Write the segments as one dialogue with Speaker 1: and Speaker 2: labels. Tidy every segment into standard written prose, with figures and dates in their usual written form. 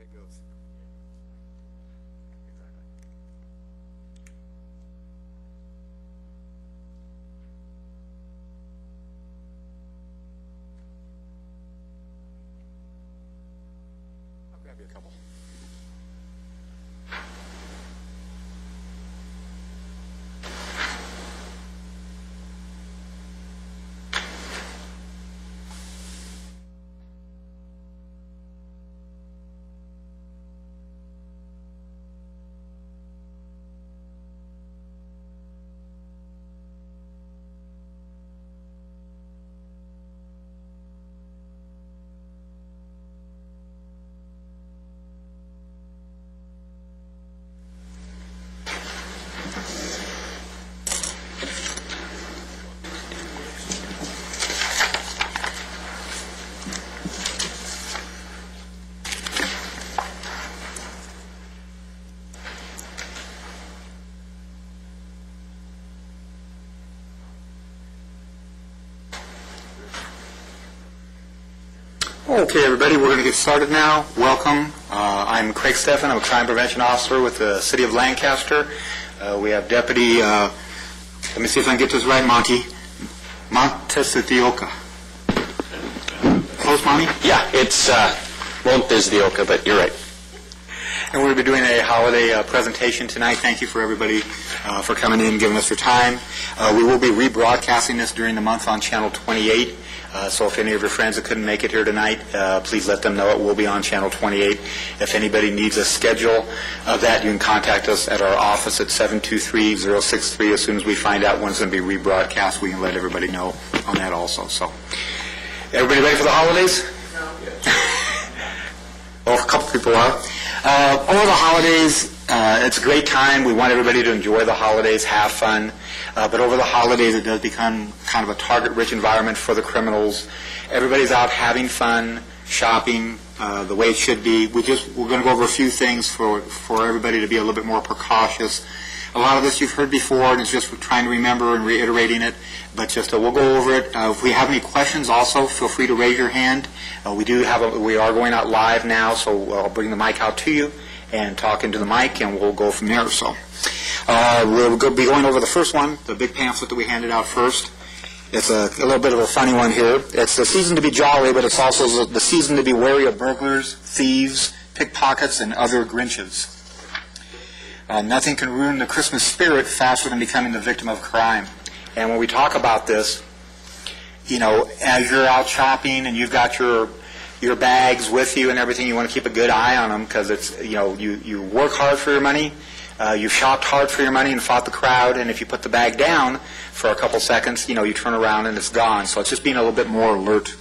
Speaker 1: way it goes. Exactly. I'll grab you a couple. Okay, everybody, we're going to get started now. Welcome. I'm Craig Steffen. I'm a crime prevention officer with the City of Lancaster. We have Deputy, let me see if I can get this right, Montesitioka. Close, Monty?
Speaker 2: Yeah, it's Montesitioka, but you're right.
Speaker 1: And we're going to be doing a holiday presentation tonight. Thank you for everybody for coming in and giving us your time. We will be rebroadcasting this during the month on Channel 28. So if any of your friends that couldn't make it here tonight, please let them know it will be on Channel 28. If anybody needs a schedule of that, you can contact us at our office at 723-063. As soon as we find out when it's going to be rebroadcast, we can let everybody know on that also. So, everybody ready for the holidays? No. Well, a couple people are. Over the holidays, it's a great time. We want everybody to enjoy the holidays, have fun. But over the holidays, it does become kind of a target-rich environment for the criminals. Everybody's out having fun, shopping, the way it should be. We're going to go over a few things for everybody to be a little bit more precautious. A lot of this you've heard before, and it's just trying to remember and reiterating it. But just we'll go over it. If we have any questions, also feel free to raise your hand. We are going out live now, so I'll bring the mic out to you and talk into the mic, and we'll go from there. So. We'll be going over the first one, the big pamphlet that we handed out first. It's a little bit of a funny one here. It's the season to be jolly, but it's also the season to be wary of burglars, thieves, pickpockets, and other Grinches. Nothing can ruin the Christmas spirit faster than becoming the victim of crime. And when we talk about this, as you're out shopping and you've got your bags with you and everything, you want to keep a good eye on them because it's, you work hard for your money. You've shopped hard for your money and fought the crowd, and if you put the bag down for a couple seconds, you turn around and it's gone. So it's just being a little bit more alert.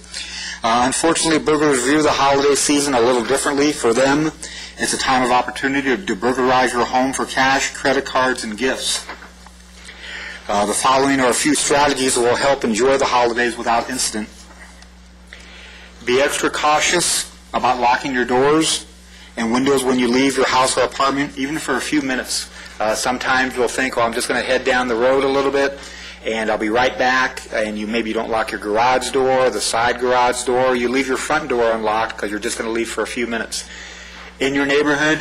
Speaker 1: Unfortunately, burglars view the holiday season a little differently. For them, it's a time of opportunity to burglarize your home for cash, credit cards, and gifts. The following are a few strategies that will help enjoy the holidays without incident. Be extra cautious about locking your doors and windows when you leave your house or apartment, even for a few minutes. Sometimes you'll think, I'm just going to head down the road a little bit, and I'll be right back, and you maybe don't lock your garage door, the side garage door. You leave your front door unlocked because you're just going to leave for a few minutes. In your neighborhood,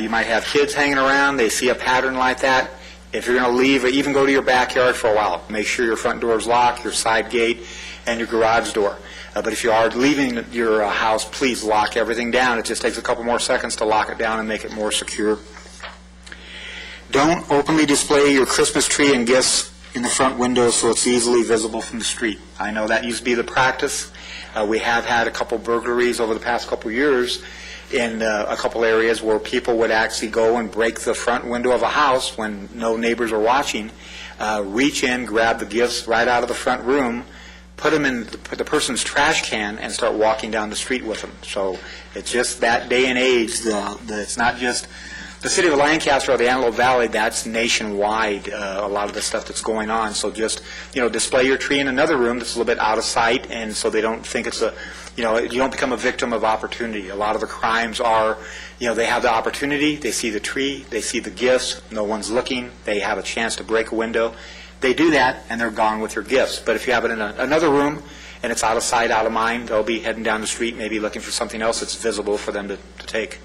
Speaker 1: you might have kids hanging around. They see a pattern like that. If you're going to leave, or even go to your backyard for a while, make sure your front door is locked, your side gate, and your garage door. But if you are leaving your house, please lock everything down. It just takes a couple more seconds to lock it down and make it more secure. Don't openly display your Christmas tree and gifts in the front window so it's easily visible from the street. I know that used to be the practice. We have had a couple burglaries over the past couple years in a couple areas where people would actually go and break the front window of a house when no neighbors are watching, reach in, grab the gifts right out of the front room, put them in the person's trash can and start walking down the street with them. So it's just that day and age. It's not just the city of Lancaster or the Antelope Valley. That's nationwide, a lot of the stuff that's going on. So just, display your tree in another room that's a little bit out of sight, and so they don't think it's you don't become a victim of opportunity. A lot of the crimes are, they have the opportunity, they see the tree, they see the gifts, no one's looking, they have a chance to break a window. They do that, and they're gone with your gifts. But if you have it in another room, and it's out of sight, out of mind, they'll be heading down the street, maybe looking for something else that's visible for them to take.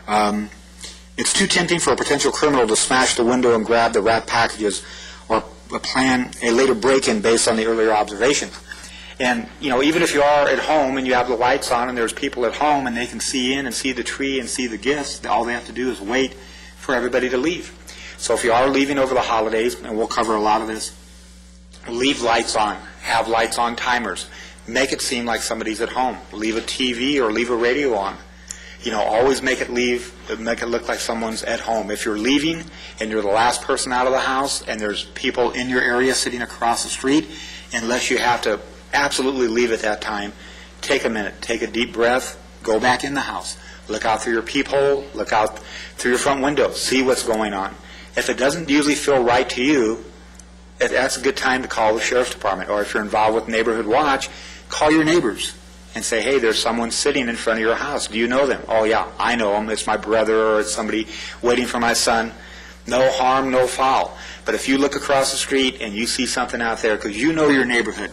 Speaker 1: It's too tempting for a potential criminal to smash the window and grab the wrapped packages or plan a later break-in based on the earlier observations. And, even if you are at home and you have the lights on and there's people at home and they can see in and see the tree and see the gifts, all they have to do is wait for everybody to leave. So if you are leaving over the holidays, and we'll cover a lot of this, leave lights on. Have lights on timers. Make it seem like somebody's at home. Leave a TV or leave a radio on. Always make it look like someone's at home. If you're leaving and you're the last person out of the house and there's people in your area sitting across the street, unless you have to absolutely leave at that time, take a minute, take a deep breath, go back in the house. Look out through your peephole, look out through your front window, see what's going on. If it doesn't usually feel right to you, that's a good time to call the sheriff's department. Or if you're involved with Neighborhood Watch, call your neighbors and say, hey, there's someone sitting in front of your house. Do you know them? Oh, yeah, I know them. It's my brother or it's somebody waiting for my son. No harm, no foul. But if you look across the street and you see something out there, because you know your neighborhood,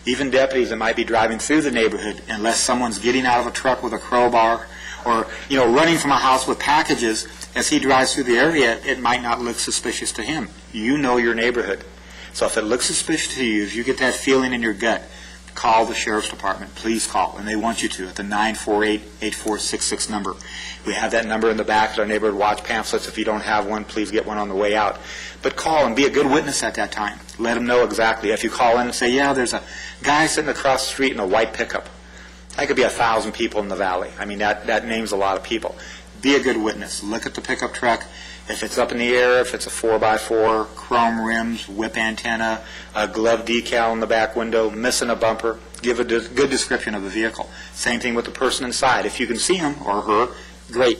Speaker 1: even deputies that might be driving through the neighborhood, unless someone's getting out of a truck with a crowbar or, running from a house with packages, as he drives through the area, it might not look suspicious to him. You know your neighborhood. So if it looks suspicious to you, if you get that feeling in your gut, call the sheriff's department. Please call, and they want you to, at the 948-8466 number. We have that number in the back of our Neighborhood Watch pamphlets. If you don't have one, please get one on the way out. But call and be a good witness at that time. Let them know exactly. If you call in and say, yeah, there's a guy sitting across the street in a white pickup. That could be 1,000 people in the valley. I mean, that names a lot of people. Be a good witness. Look at the pickup truck. If it's up in the air, if it's a 4x4, chrome rims, whip antenna, a glove decal in the back window, missing a bumper, give a good description of the vehicle. Same thing with the person inside. If you can see him or her, great.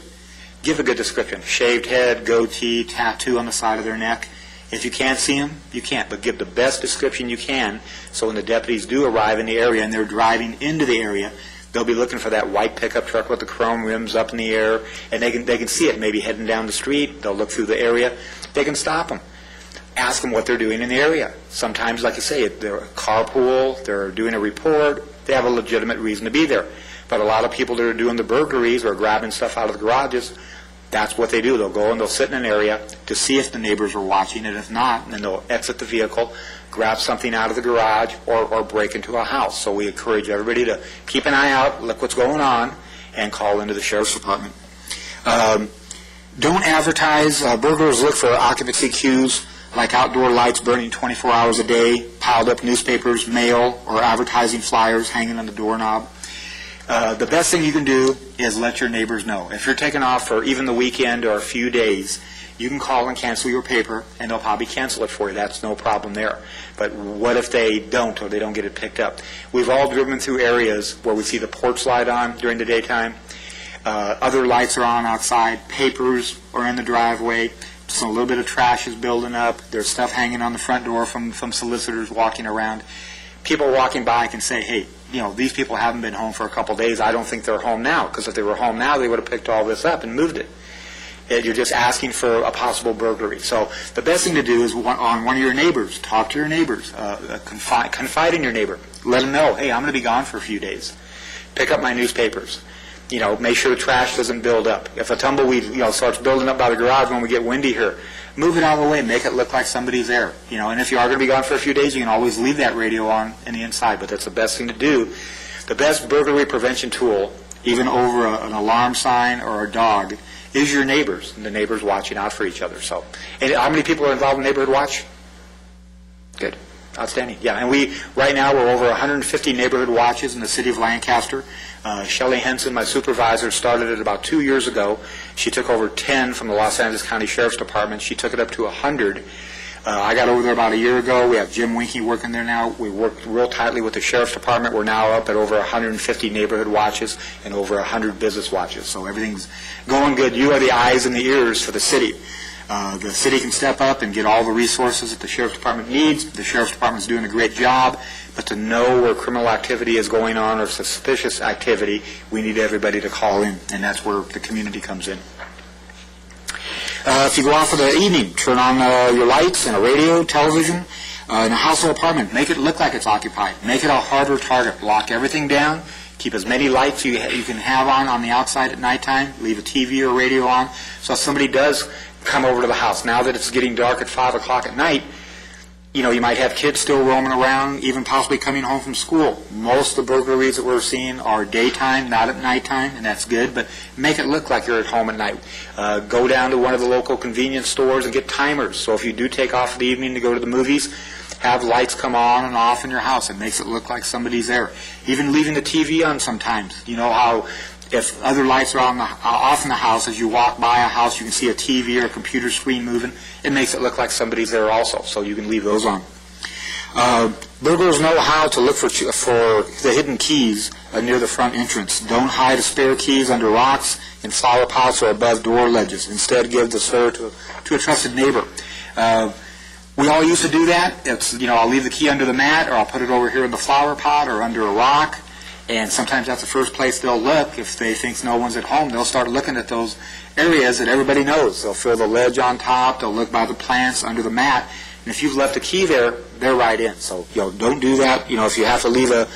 Speaker 1: Give a good description. Shaved head, goatee, tattoo on the side of their neck. If you can't see him, you can't, but give the best description you can so when the deputies do arrive in the area and they're driving into the area, they'll be looking for that white pickup truck with the chrome rims up in the air, and they can see it maybe heading down the street. They'll look through the area. They can stop them. Ask them what they're doing in the area. Sometimes, like you say, they're a carpool, they're doing a report, they have a legitimate reason to be there. But a lot of people that are doing the burglaries or grabbing stuff out of the garages, that's what they do. They'll go and they'll sit in an area to see if the neighbors are watching, and if not, then they'll exit the vehicle, grab something out of the garage, or break into a house. So we encourage everybody to keep an eye out, look what's going on, and call into the sheriff's department. Don't advertise. Burglars look for occupancy cues like outdoor lights burning 24 hours a day, piled up newspapers, mail, or advertising flyers hanging on the doorknob. The best thing you can do is let your neighbors know. If you're taking off for even the weekend or a few days, you can call and cancel your paper, and they'll probably cancel it for you. That's no problem there. But what if they don't, or they don't get it picked up? We've all driven through areas where we see the porch light on during the daytime. Other lights are on outside. Papers are in the driveway. So a little bit of trash is building up. There's stuff hanging on the front door from solicitors walking around. People walking by can say, hey, these people haven't been home for a couple days. I don't think they're home now, because if they were home now, they would have picked all this up and moved it. You're just asking for a possible burglary. So the best thing to do is on one of your neighbors. Talk to your neighbors. Confide in your neighbor. Let them know, hey, I'm going to be gone for a few days. Pick up my newspapers. Make sure the trash doesn't build up. If a tumbleweed, starts building up by the garage when we get windy here, move it out of the way. Make it look like somebody's there. And if you are going to be gone for a few days, you can always leave that radio on in the inside. But that's the best thing to do. The best burglary prevention tool, even over an alarm sign or a dog, is your neighbors, and the neighbors watching out for each other. So, and how many people are involved in Neighborhood Watch? Good. Outstanding. Yeah, and right now we're over 150 neighborhood watches in the city of Lancaster. Shelley Henson, my supervisor, started it about 2 years ago. She took over 10 from the Los Angeles County Sheriff's Department. She took it up to 100. I got over there about a year ago. We have Jim Winkie working there now. We work real tightly with the Sheriff's Department. We're now up at over 150 neighborhood watches and over 100 business watches. So everything's going good. You are the eyes and the ears for the city. The city can step up and get all the resources that the Sheriff's Department needs. The Sheriff's Department is doing a great job. But to know where criminal activity is going on or suspicious activity, we need everybody to call in. And that's where the community comes in. If you go out for the evening, turn on your lights and a radio, television, in a house or apartment. Make it look like it's occupied. Make it a harder target. Lock everything down. Keep as many lights you can have on the outside at nighttime. Leave a TV or radio on. So if somebody does come over to the house, now that it's getting dark at 5 o'clock at night, you might have kids still roaming around, even possibly coming home from school. Most of the burglaries that we're seeing are daytime, not at nighttime, and that's good, but make it look like you're at home at night. Go down to one of the local convenience stores and get timers. So if you do take off for the evening to go to the movies, have lights come on and off in your house. It makes it look like somebody's there. Even leaving the TV on sometimes. You know how if other lights are off in the house, as you walk by a house, you can see a TV or a computer screen moving. It makes it look like somebody's there also, so you can leave those on. Burglars know how to look for the hidden keys near the front entrance. Don't hide the spare keys under rocks, in flower pots, or above door ledges. Instead, give the spare to a trusted neighbor. We all used to do that. It's, I'll leave the key under the mat, or I'll put it over here in the flower pot or under a rock. And sometimes that's the first place they'll look. If they think no one's at home, they'll start looking at those areas that everybody knows. They'll feel the ledge on top. They'll look by the plants under the mat. And if you've left a key there, they're right in. So, don't do that. If you have to leave a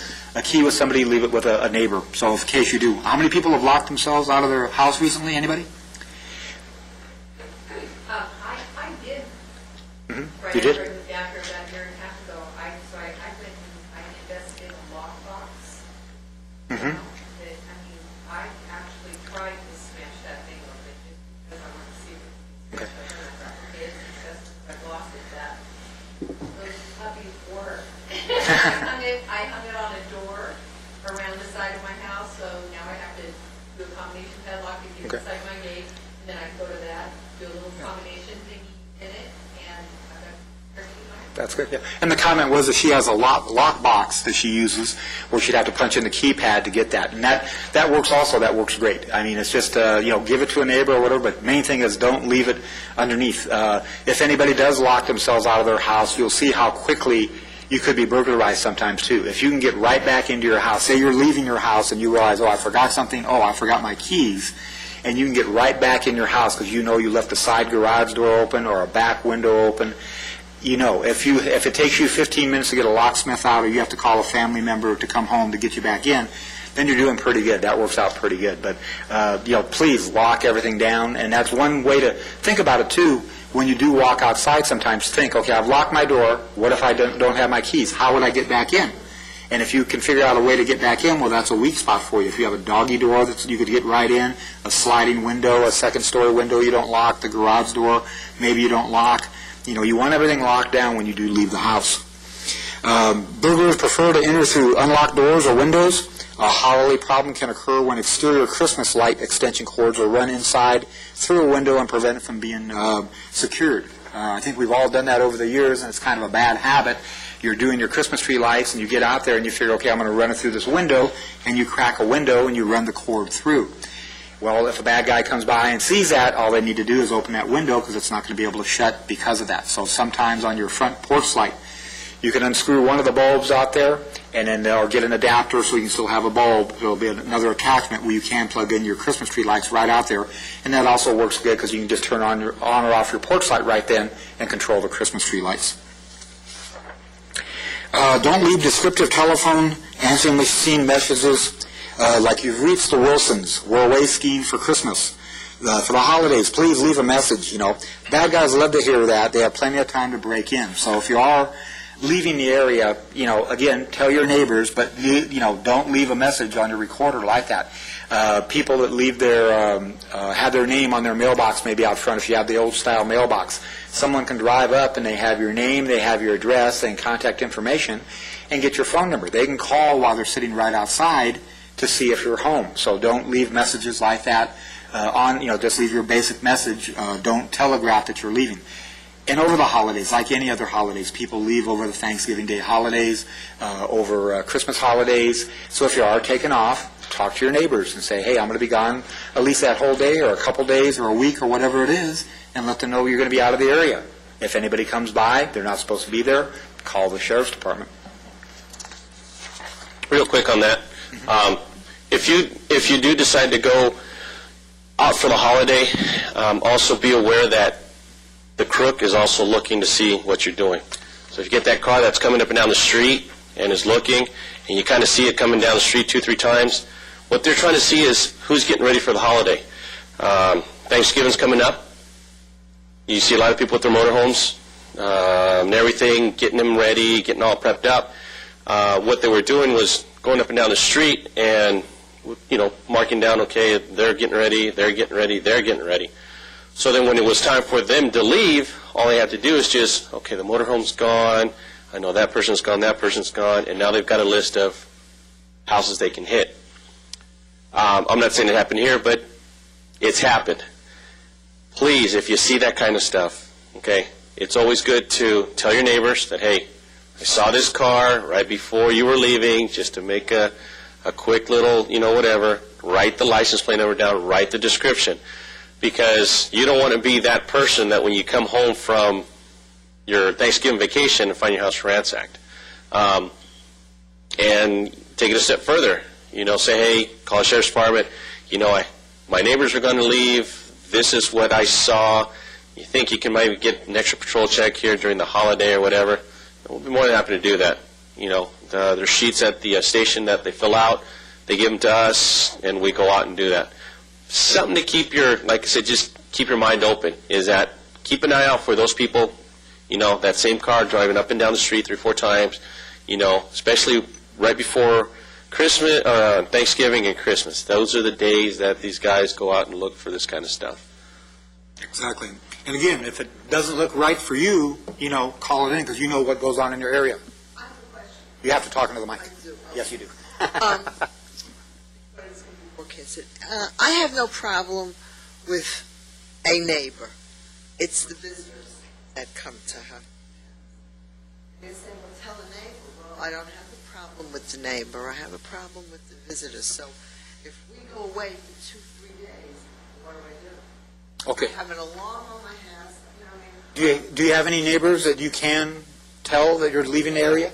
Speaker 1: key with somebody, leave it with a neighbor. So in case you do. How many people have locked themselves out of their house recently? Anybody?
Speaker 3: I did.
Speaker 1: You did?
Speaker 3: After about a year and a half ago, I went and I invested in a lockbox.
Speaker 1: Mm-hmm.
Speaker 3: I actually tried to smash that thing open just because I wanted to see what
Speaker 1: Okay.
Speaker 3: it's successful. I've lost it that. Those puppies work. I hung it on a door around the side of my house, so now I have to do a combination padlock and get inside my gate, and then I can go to that, do a little combination thingy in it, and I've got
Speaker 1: That's good, yeah. And the comment was that she has a lock box that she uses where she'd have to punch in the keypad to get that. And that works also. That works great. I mean, it's just, give it to a neighbor or whatever, but main thing is don't leave it underneath. If anybody does lock themselves out of their house, you'll see how quickly you could be burglarized sometimes, too. If you can get right back into your house, say you're leaving your house and you realize, I forgot something, I forgot my keys, and you can get right back in your house because you left the side garage door open or a back window open. If it takes you 15 minutes to get a locksmith out or you have to call a family member to come home to get you back in, then you're doing pretty good. That works out pretty good. But, please lock everything down. And that's one way to think about it, too. When you do walk outside sometimes, think, okay, I've locked my door. What if I don't have my keys? How would I get back in? And if you can figure out a way to get back in, well, that's a weak spot for you. If you have a doggy door that you could get right in, a sliding window, a second-story window you don't lock, the garage door maybe you don't lock. You want everything locked down when you do leave the house. Burglars prefer to enter through unlocked doors or windows. A holiday problem can occur when exterior Christmas light extension cords are run inside through a window and prevent it from being secured. I think we've all done that over the years, and it's kind of a bad habit. You're doing your Christmas tree lights, and you get out there and you figure, okay, I'm going to run it through this window, and you crack a window and you run the cord through. Well, if a bad guy comes by and sees that, all they need to do is open that window because it's not going to be able to shut because of that. So sometimes on your front porch light, you can unscrew one of the bulbs out there and then they'll get an adapter so you can still have a bulb. There'll be another attachment where you can plug in your Christmas tree lights right out there. And that also works good because you can just turn on or off your porch light right then and control the Christmas tree lights. Don't leave descriptive telephone answering machine messages like you've reached the Wilsons. We're away skiing for Christmas. For the holidays, please leave a message. Bad guys love to hear that. They have plenty of time to break in. So if you are leaving the area, again, tell your neighbors, but don't leave a message on your recorder like that. People that leave have their name on their mailbox maybe out front if you have the old style mailbox. Someone can drive up and they have your name, they have your address and contact information and get your phone number. They can call while they're sitting right outside to see if you're home. So don't leave messages like that just leave your basic message. Don't telegraph that you're leaving. And over the holidays, like any other holidays, people leave over the Thanksgiving Day holidays, over Christmas holidays. So if you are taking off, talk to your neighbors and say, hey, I'm going to be gone at least that whole day or a couple days or a week or whatever it is, and let them know you're going to be out of the area. If anybody comes by, they're not supposed to be there, call the sheriff's department.
Speaker 2: Real quick on that. If you do decide to go out for the holiday, also be aware that the crook is also looking to see what you're doing. So if you get that car that's coming up and down the street and is looking, and you kind of see it coming down the street 2-3 times, what they're trying to see is who's getting ready for the holiday. Thanksgiving's coming up. You see a lot of people with their motorhomes and everything, getting them ready, getting all prepped up. What they were doing was going up and down the street and, marking down, okay, they're getting ready, they're getting ready, they're getting ready. So then when it was time for them to leave, all they had to do is just, okay, the motorhome's gone, I know that person's gone, and now they've got a list of houses they can hit. I'm not saying it happened here, but it's happened. Please, if you see that kind of stuff, okay, it's always good to tell your neighbors that, hey, I saw this car right before you were leaving, just to make a quick little, whatever, write the license plate number down, write the description. Because you don't want to be that person that when you come home from your Thanksgiving vacation and find your house ransacked. And take it a step further. Say, hey, call the sheriff's department. My neighbors are going to leave. This is what I saw. You think you can maybe get an extra patrol check here during the holiday or whatever? We'll be more than happy to do that. There's sheets at the station that they fill out. They give them to us, and we go out and do that. Something to keep like I said, just keep your mind open, is that keep an eye out for those people, that same car driving up and down the street 3-4 times, especially right before Christmas, Thanksgiving and Christmas. Those are the days that these guys go out and look for this kind of stuff.
Speaker 1: Exactly. And again, if it doesn't look right for you, call it in because you know what goes on in your area.
Speaker 4: I have a question.
Speaker 1: You have to talk into the mic.
Speaker 4: I do.
Speaker 1: Yes, you do.
Speaker 4: I have no problem with a neighbor. It's the visitors that come to her. They say, well, tell the neighbor. Well, I don't have a problem with the neighbor. I have a problem with the visitors. So if we go away for 2-3 days, what do?
Speaker 1: Okay.
Speaker 4: I have an alarm on my house. You know what I mean?
Speaker 1: Do you have any neighbors that you can tell that you're leaving the area?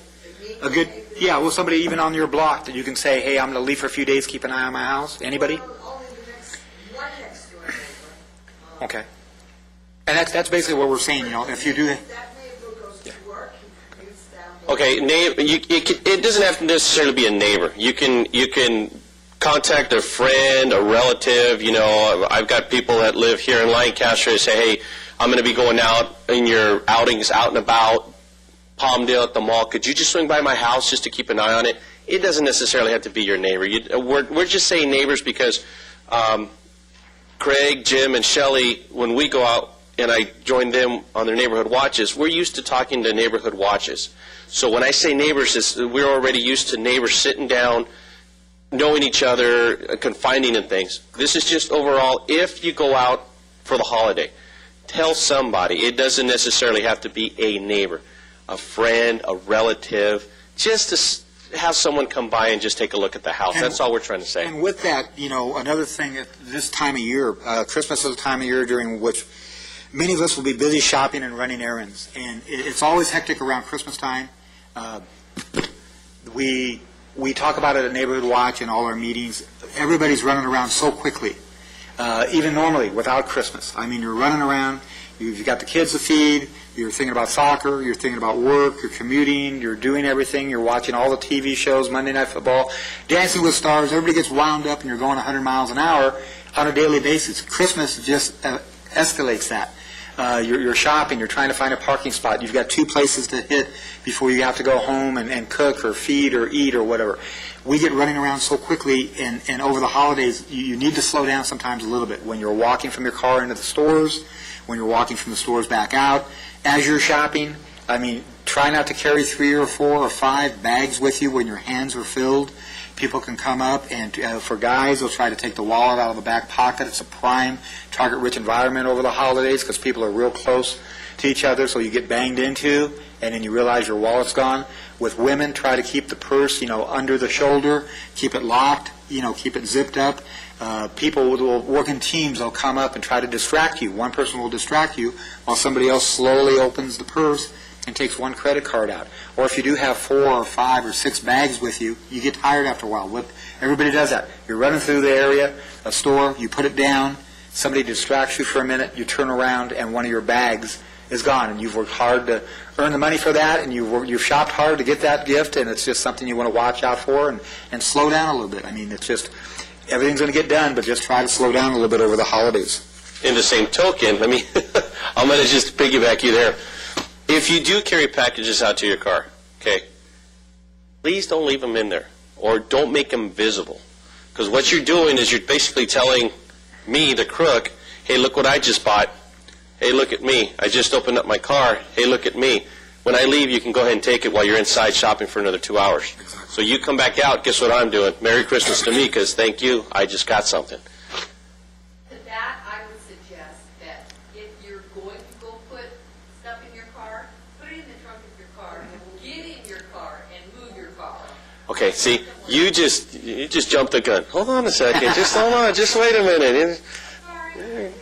Speaker 1: A good, yeah, well, somebody even on your block that you can say, hey, I'm going to leave for a few days, keep an eye on my house. Anybody?
Speaker 4: Only the next door neighbor.
Speaker 1: Okay. And that's basically what we're saying, if you do that.
Speaker 4: That neighbor goes to work, he commutes down.
Speaker 2: Okay, it doesn't have to necessarily be a neighbor. You can contact a friend, a relative. I've got people that live here in Lancaster that say, hey, I'm going to be going out in your outings out and about, Palmdale at the mall. Could you just swing by my house just to keep an eye on it? It doesn't necessarily have to be your neighbor. We're just saying neighbors because Craig, Jim, and Shelley, when we go out and I join them on their neighborhood watches, we're used to talking to neighborhood watches. So when I say neighbors, we're already used to neighbors sitting down, knowing each other, confiding in things. This is just overall, if you go out for the holiday, tell somebody. It doesn't necessarily have to be a neighbor, a friend, a relative, just to have someone come by and just take a look at the house. That's all we're trying to say.
Speaker 1: And with that, another thing at this time of year, Christmas is a time of year during which many of us will be busy shopping and running errands. And it's always hectic around Christmas time. We talk about it at Neighborhood Watch and all our meetings. Everybody's running around so quickly, even normally without Christmas. I mean, you're running around. You've got the kids to feed. You're thinking about soccer. You're thinking about work. You're commuting. You're doing everything. You're watching all the TV shows, Monday Night Football, Dancing with Stars. Everybody gets wound up, and you're going 100 miles an hour on a daily basis. Christmas just escalates that. You're shopping. You're trying to find a parking spot. You've got 2 places to hit before you have to go home and cook or feed or eat or whatever. We get running around so quickly, and over the holidays, you need to slow down sometimes a little bit. When you're walking from your car into the stores, when you're walking from the stores back out, as you're shopping, I mean, try not to carry 3 or 4 or 5 bags with you when your hands are filled. People can come up, and for guys, they'll try to take the wallet out of the back pocket. It's a prime target-rich environment over the holidays because people are real close to each other, so you get banged into, and then you realize your wallet's gone. With women, try to keep the purse, under the shoulder, keep it locked, keep it zipped up. People will work in teams. They'll come up and try to distract you. One person will distract you while somebody else slowly opens the purse and takes one credit card out. Or if you do have 4 or 5 or 6 bags with you, you get tired after a while. Everybody does that. You're running through the area, a store, you put it down, somebody distracts you for a minute, you turn around, and one of your bags is gone, and you've worked hard to earn the money for that, and you've shopped hard to get that gift, and it's just something you want to watch out for and slow down a little bit. I mean, it's just, everything's going to get done, but just try to slow down a little bit over the holidays.
Speaker 2: In the same token, let me, I'm going to just piggyback you there. If you do carry packages out to your car, okay, please don't leave them in there, or don't make them visible. Because what you're doing is you're basically telling me, the crook, hey, look what I just bought. Hey, look at me. I just opened up my car. Hey, look at me. When I leave, you can go ahead and take it while you're inside shopping for another 2 hours. Exactly. So you come back out, guess what I'm doing? Merry Christmas to me, because thank you, I just got something.
Speaker 3: To that, I would suggest that if you're going to go put stuff in your car, put it in the trunk of your car, and get in your car and move your car.
Speaker 2: Okay, see, you just jumped the gun. Hold on a second. Just hold on. Just wait a minute.
Speaker 3: Sorry.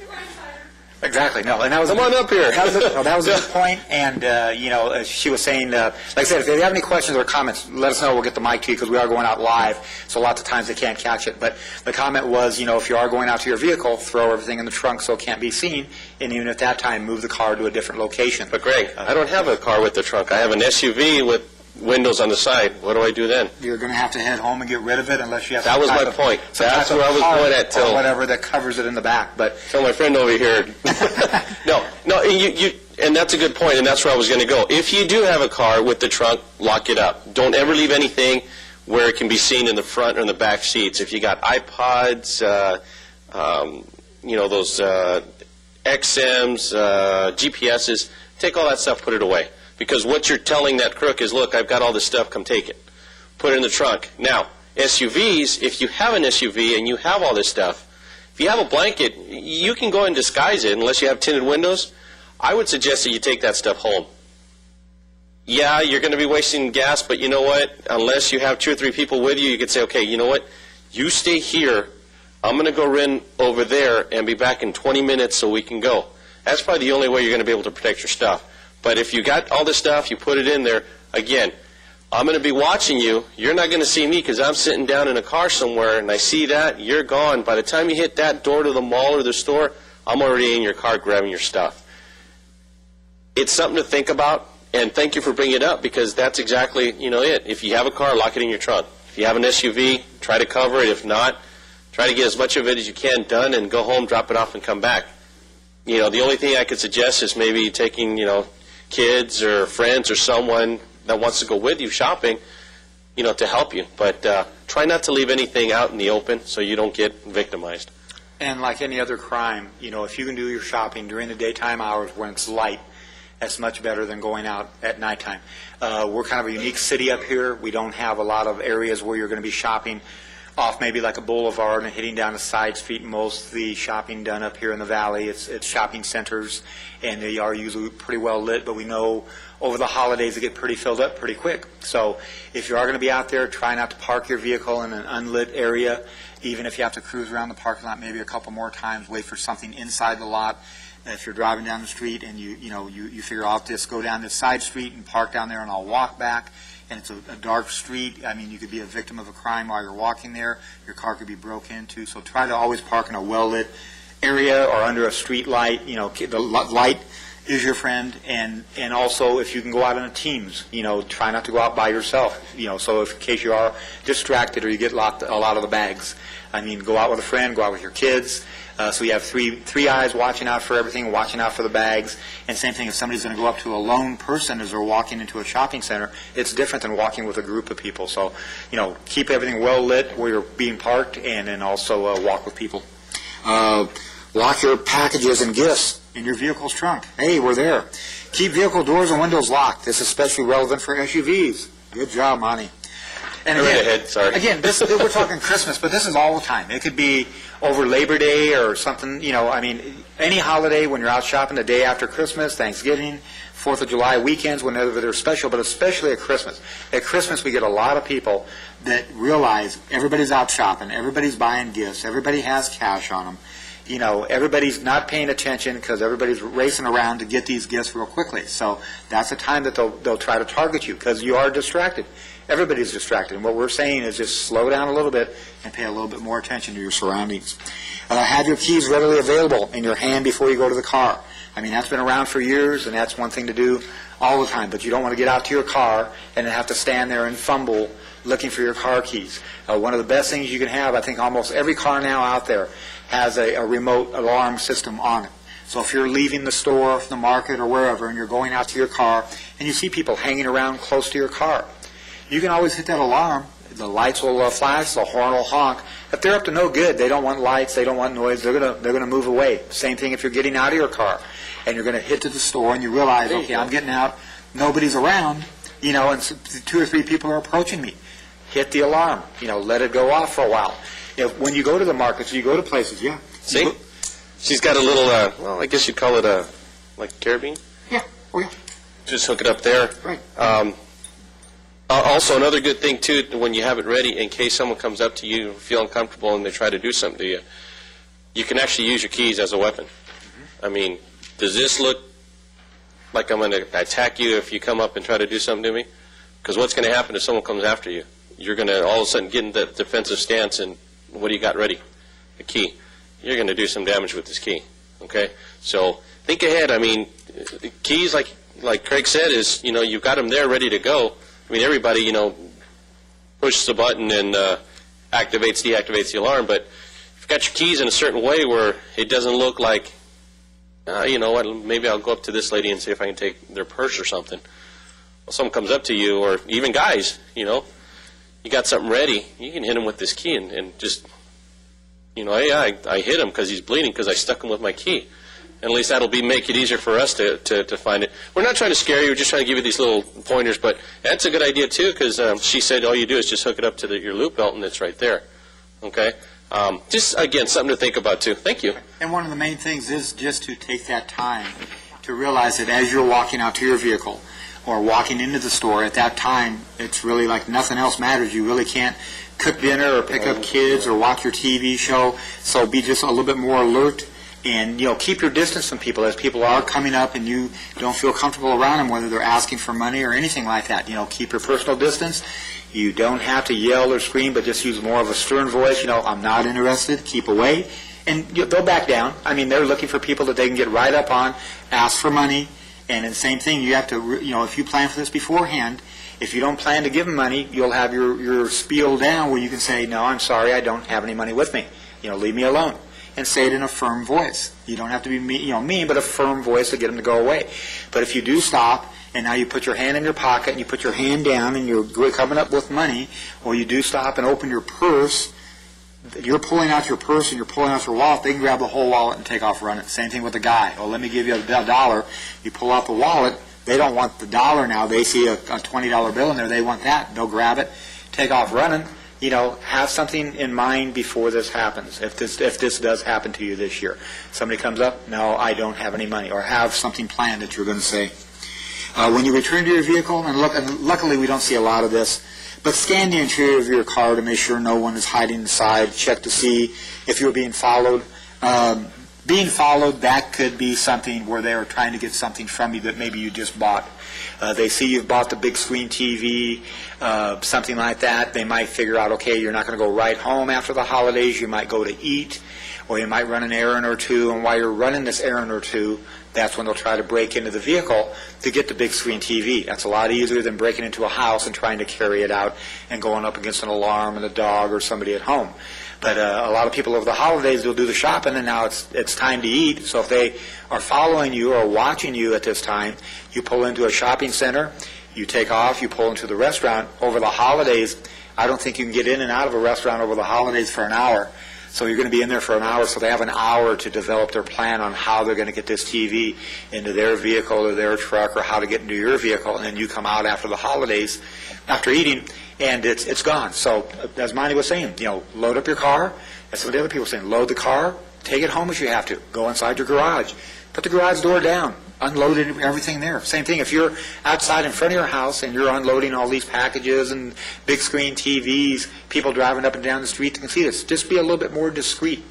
Speaker 1: Exactly. No, and that was
Speaker 2: Come on up here.
Speaker 1: That was a good point. And as she was saying, like I said, if you have any questions or comments, let us know. We'll get the mic to you because we are going out live. So lots of times they can't catch it. But the comment was, if you are going out to your vehicle, throw everything in the trunk so it can't be seen. And even at that time, move the car to a different location.
Speaker 2: But Greg, I don't have a car with the trunk. I have an SUV with windows on the side. What do I do then?
Speaker 1: You're going to have to head home and get rid of it unless you have.
Speaker 2: That was my point. That's where I was going at.
Speaker 1: Or whatever that covers it in the back. But
Speaker 2: tell my friend over here. No, and that's a good point, and that's where I was going to go. If you do have a car with the trunk, lock it up. Don't ever leave anything where it can be seen in the front or in the back seats. If you got iPods, those XMs, GPSs, take all that stuff, put it away. Because what you're telling that crook is, look, I've got all this stuff, come take it. Put it in the trunk. Now, SUVs, if you have an SUV and you have all this stuff, if you have a blanket, you can go and disguise it unless you have tinted windows. I would suggest that you take that stuff home. Yeah, you're going to be wasting gas, but you know what? Unless you have 2 or 3 people with you, you could say, okay, you know what? You stay here. I'm going to go run over there and be back in 20 minutes so we can go. That's probably the only way you're going to be able to protect your stuff. But if you got all this stuff, you put it in there, again, I'm going to be watching you. You're not going to see me because I'm sitting down in a car somewhere and I see that, you're gone. By the time you hit that door to the mall or the store, I'm already in your car grabbing your stuff. It's something to think about, and thank you for bringing it up because that's exactly, it. If you have a car, lock it in your trunk. If you have an SUV, try to cover it. If not, try to get as much of it as you can done and go home, drop it off, and come back. The only thing I could suggest is maybe taking, kids or friends or someone that wants to go with you shopping, to help you. But try not to leave anything out in the open so you don't get victimized.
Speaker 1: And like any other crime, if you can do your shopping during the daytime hours when it's light, that's much better than going out at nighttime. We're kind of a unique city up here. We don't have a lot of areas where you're going to be shopping off maybe like a boulevard and hitting down a side street. Most of the shopping done up here in the valley, it's shopping centers, and they are usually pretty well lit, but we know over the holidays they get pretty filled up pretty quick. So if you are going to be out there, try not to park your vehicle in an unlit area. Even if you have to cruise around the parking lot maybe a couple more times, wait for something inside the lot. If you're driving down the street and you figure out this, go down this side street and park down there and I'll walk back, and it's a dark street, I mean, you could be a victim of a crime while you're walking there. Your car could be broke into. So try to always park in a well-lit area or under a street light. The light is your friend. And also, if you can go out in teams, try not to go out by yourself. So if in case you are distracted or you get locked a lot of the bags, I mean, go out with a friend, go out with your kids. So you have three eyes watching out for everything, watching out for the bags. And same thing, if somebody's going to go up to a lone person as they're walking into a shopping center, it's different than walking with a group of people. So, keep everything well lit where you're being parked, and then also walk with people. Lock your packages and gifts in your vehicle's trunk. Hey, we're there. Keep vehicle doors and windows locked. This is especially relevant for SUVs. Good job, Monty. And
Speaker 2: again, ahead, sorry.
Speaker 1: Again, we're talking Christmas, but this is all the time. It could be over Labor Day or something, any holiday when you're out shopping, the day after Christmas, Thanksgiving, 4th of July weekends, whenever they're special, but especially at Christmas. At Christmas, we get a lot of people that realize everybody's out shopping, everybody's buying gifts, everybody has cash on them, everybody's not paying attention because everybody's racing around to get these gifts real quickly. So that's the time that they'll try to target you because you are distracted. Everybody's distracted. And what we're saying is just slow down a little bit and pay a little bit more attention to your surroundings. Have your keys readily available in your hand before you go to the car. I mean, that's been around for years, and that's one thing to do all the time. But you don't want to get out to your car and then have to stand there and fumble looking for your car keys. One of the best things you can have, I think almost every car now out there has a remote alarm system on it. So if you're leaving the store, the market, or wherever, and you're going out to your car, and you see people hanging around close to your car, you can always hit that alarm. The lights will flash, the horn will honk. If they're up to no good, they don't want lights, they don't want noise, they're gonna move away. Same thing if you're getting out of your car and you're gonna hit to the store and you realize, okay, I'm getting out, nobody's around, and 2 or 3 people are approaching me. Hit the alarm, let it go off for a while. When you go to the markets, you go to places, yeah.
Speaker 2: See? She's got a little, well, I guess you'd call it like a carabine?
Speaker 1: Yeah, oh yeah.
Speaker 2: Just hook it up there.
Speaker 1: Right.
Speaker 2: Also, another good thing, too, when you have it ready, in case someone comes up to you, feel uncomfortable, and they try to do something to you, you can actually use your keys as a weapon. I mean, does this look like I'm going to attack you if you come up and try to do something to me? Because what's going to happen if someone comes after you? You're going to all of a sudden get in that defensive stance, and what do you got ready? The key. You're going to do some damage with this key, okay? So think ahead. I mean, the keys, like Craig said, is, you've got them there ready to go. I mean, everybody, pushes the button and activates, deactivates the alarm, but if you've got your keys in a certain way where it doesn't look like, you know what, maybe I'll go up to this lady and see if I can take their purse or something. Well, someone comes up to you, or even guys, you got something ready, you can hit him with this key and just, hey, I hit him because he's bleeding because I stuck him with my key. And at least that'll make it easier for us to find it. We're not trying to scare you. We're just trying to give you these little pointers. But that's a good idea, too, because she said all you do is just hook it up to your loop belt, and it's right there. Okay? Just, again, something to think about, too. Thank you.
Speaker 1: And one of the main things is just to take that time to realize that as you're walking out to your vehicle or walking into the store, at that time, it's really like nothing else matters. You really can't cook dinner or pick up kids or watch your TV show. So be just a little bit more alert. And, keep your distance from people as people are coming up and you don't feel comfortable around them, whether they're asking for money or anything like that. Keep your personal distance. You don't have to yell or scream, but just use more of a stern voice. I'm not interested. Keep away. And they'll back down. I mean, they're looking for people that they can get right up on, ask for money. And the same thing, you have to, if you plan for this beforehand, if you don't plan to give them money, you'll have your spiel down where you can say, no, I'm sorry, I don't have any money with me. Leave me alone. And say it in a firm voice. You don't have to be mean, but a firm voice to get them to go away. But if you do stop, and now you put your hand in your pocket, and you put your hand down, and you're coming up with money, or you do stop and open your purse, you're pulling out your purse and you're pulling out your wallet, they can grab the whole wallet and take off running. Same thing with the guy. Oh, let me give you a $1. You pull out the wallet, they don't want the dollar now. They see a $20 bill in there, they want that. They'll grab it, take off running. Have something in mind before this happens. If this does happen to you this year, somebody comes up, no, I don't have any money, or have something planned that you're going to say. When you return to your vehicle, and luckily we don't see a lot of this, but scan the interior of your car to make sure no one is hiding inside. Check to see if you're being followed. Being followed, that could be something where they are trying to get something from you that maybe you just bought. They see you've bought the big screen TV, something like that. They might figure out, okay, you're not going to go right home after the holidays. You might go to eat, or you might run an errand or two. And while you're running this errand or two, that's when they'll try to break into the vehicle to get the big screen TV. That's a lot easier than breaking into a house and trying to carry it out and going up against an alarm and a dog or somebody at home. But a lot of people over the holidays will do the shopping, and now it's time to eat. So if they are following you or watching you at this time, you pull into a shopping center, you take off, you pull into the restaurant. Over the holidays, I don't think you can get in and out of a restaurant over the holidays for an hour. So you're going to be in there for an hour, so they have an hour to develop their plan on how they're going to get this TV into their vehicle or their truck, or how to get into your vehicle, and then you come out after the holidays, after eating, and it's gone. So as Monty was saying, load up your car. As some of the other people were saying, load the car, take it home if you have to. Go inside your garage. Put the garage door down. Unload everything there. Same thing, if you're outside in front of your house and you're unloading all these packages and big screen TVs, people driving up and down the street can see this. Just be a little bit more discreet.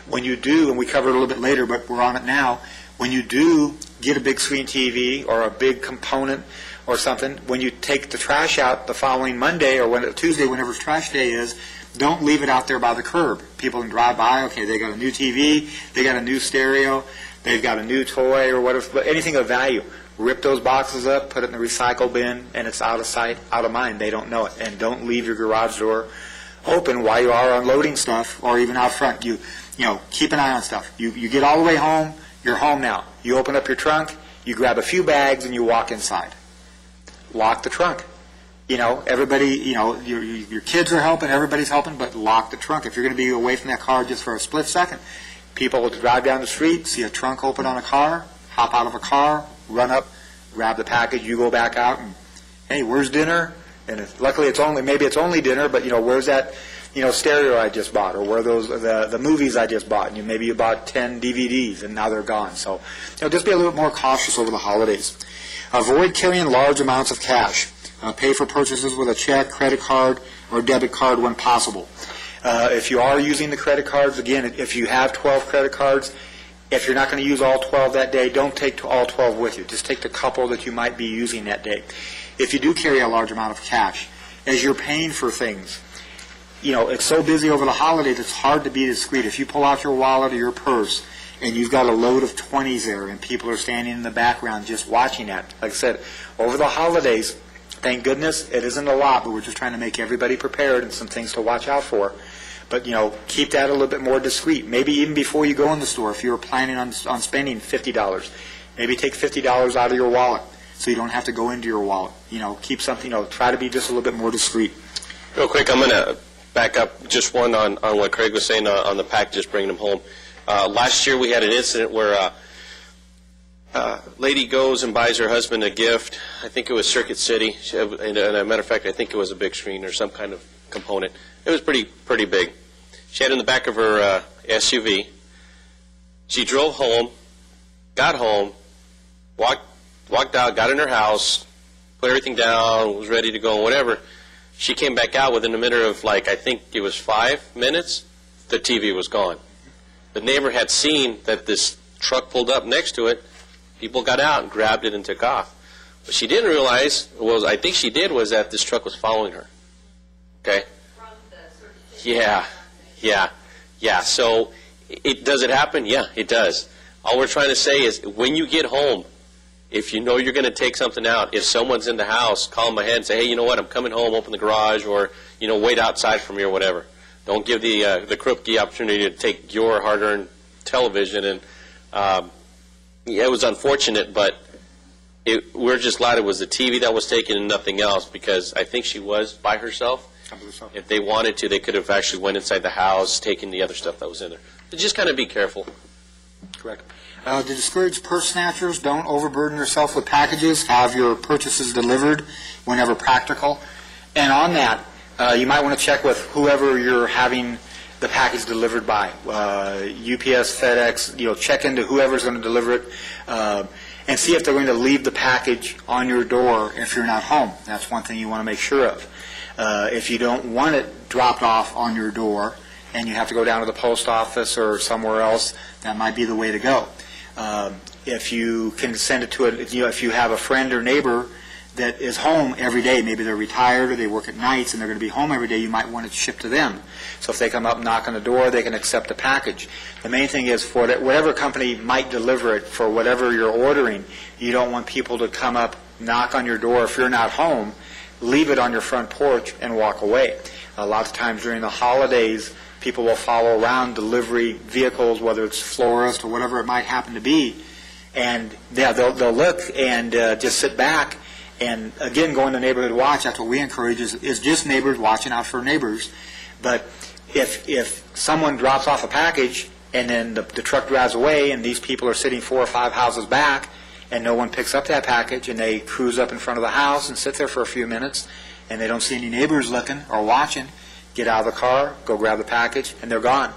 Speaker 1: When you do, and we cover it a little bit later, but we're on it now, when you do get a big screen TV or a big component or something, when you take the trash out the following Monday or Tuesday, whenever trash day is, don't leave it out there by the curb. People can drive by, okay, they got a new TV, they got a new stereo, they've got a new toy or whatever, but anything of value. Rip those boxes up, put it in the recycle bin, and it's out of sight, out of mind. They don't know it. And don't leave your garage door open while you are unloading stuff or even out front. You know, keep an eye on stuff. You get all the way home, you're home now. You open up your trunk, you grab a few bags, and you walk inside. Lock the trunk. You know, everybody, you know, your kids are helping, everybody's helping, but lock the trunk. If you're going to be away from that car just for a split second, people will drive down the street, see a trunk open on a car, hop out of a car, run up, grab the package, you go back out, and, hey, where's dinner? And luckily maybe it's only dinner, but, you know, where's that, you know, stereo I just bought, or where those, the movies I just bought, and maybe you bought 10 DVDs, and now they're gone. So, you know, just be a little bit more cautious over the holidays. Avoid carrying large amounts of cash. Pay for purchases with a check, credit card, or debit card when possible. If you are using the credit cards, again, if you have 12 credit cards, if you're not going to use all 12 that day, don't take all 12 with you. Just take the couple that you might be using that day. If you do carry a large amount of cash, as you're paying for things, you know, it's so busy over the holidays, it's hard to be discreet. If you pull out your wallet or your purse and you've got a load of 20s there and people are standing in the background just watching that, like I said, over the holidays, thank goodness it isn't a lot, but we're just trying to make everybody prepared and some things to watch out for. But, you know, keep that a little bit more discreet. Maybe even before you go in the store, if you're planning on spending $50, maybe take $50 out of your wallet so you don't have to go into your wallet. You know, keep something, you know, try to be just a little bit more discreet.
Speaker 2: Real quick, I'm going to back up just one on what Craig was saying on the packages, bringing them home. Last year we had an incident where a lady goes and buys her husband a gift. I think it was Circuit City. And as a matter of fact, I think it was a big screen or some kind of component. It was pretty big. She had it in the back of her SUV. She drove home, got home, walked out, got in her house, put everything down, was ready to go, and whatever. She came back out within a matter of, like, I think it was 5 minutes, the TV was gone. The neighbor had seen that this truck pulled up next to it. People got out and grabbed it and took off. What she didn't realize, I think she did, was that this truck was following her. Okay? Yeah. So, does it happen? Yeah, it does. All we're trying to say is, when you get home, if you know you're going to take something out, if someone's in the house, call them ahead and say, hey, you know what, I'm coming home, open the garage, or, you know, wait outside for me or whatever. Don't give the crook the opportunity to take your hard-earned television. And it was unfortunate, but we're just glad it was the TV that was taken and nothing else, because I think she was by herself.
Speaker 1: I believe so.
Speaker 2: If they wanted to, they could have actually went inside the house, taken the other stuff that was in there. So just kind of be careful.
Speaker 1: Correct. To discourage purse snatchers, don't overburden yourself with packages. Have your purchases delivered whenever practical. And on that, you might want to check with whoever you're having the package delivered by. UPS, FedEx, you know, check into whoever's going to deliver it, and see if they're going to leave the package on your door if you're not home. That's one thing you want to make sure of. If you don't want it dropped off on your door and you have to go down to the post office or somewhere else, that might be the way to go. If you can send it to if you have a friend or neighbor that is home every day, maybe they're retired or they work at nights and they're going to be home every day, you might want it shipped to them. So if they come up, knock on the door, they can accept the package. The main thing is, for whatever company might deliver it, for whatever you're ordering, you don't want people to come up, knock on your door if you're not home, leave it on your front porch and walk away. A lot of times during the holidays, people will follow around delivery vehicles, whether it's florist or whatever it might happen to be, and they'll look and just sit back. And again, going to neighborhood watch, that's what we encourage, is just neighbors watching out for neighbors. But if someone drops off a package and then the truck drives away and these people are sitting 4 or 5 houses back and no one picks up that package and they cruise up in front of the house and sit there for a few minutes and they don't see any neighbors looking or watching, get out of the car, go grab the package, and they're gone.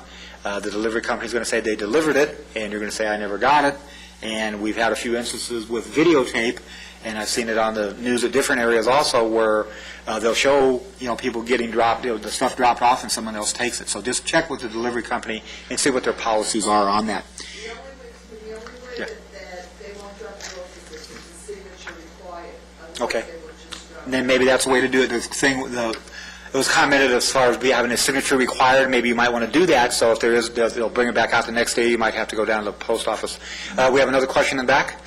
Speaker 1: The delivery company's going to say they delivered it, and you're going to say, I never got it. And we've had a few instances with videotape, and I've seen it on the news at different areas also, where they'll show, people getting dropped, the stuff dropped off, and someone else takes it. So just check with the delivery company and see what their policies are on that.
Speaker 4: The only way
Speaker 1: Yeah.
Speaker 4: that they won't drop it off is if it's a signature required. Otherwise,
Speaker 1: Okay.
Speaker 4: they will just drop
Speaker 1: And then maybe that's the way to do it. It was commented as far as having a signature required. Maybe you might want to do that. So if there is, they'll bring it back out the next day. You might have to go down to the post office. We have another question in the back.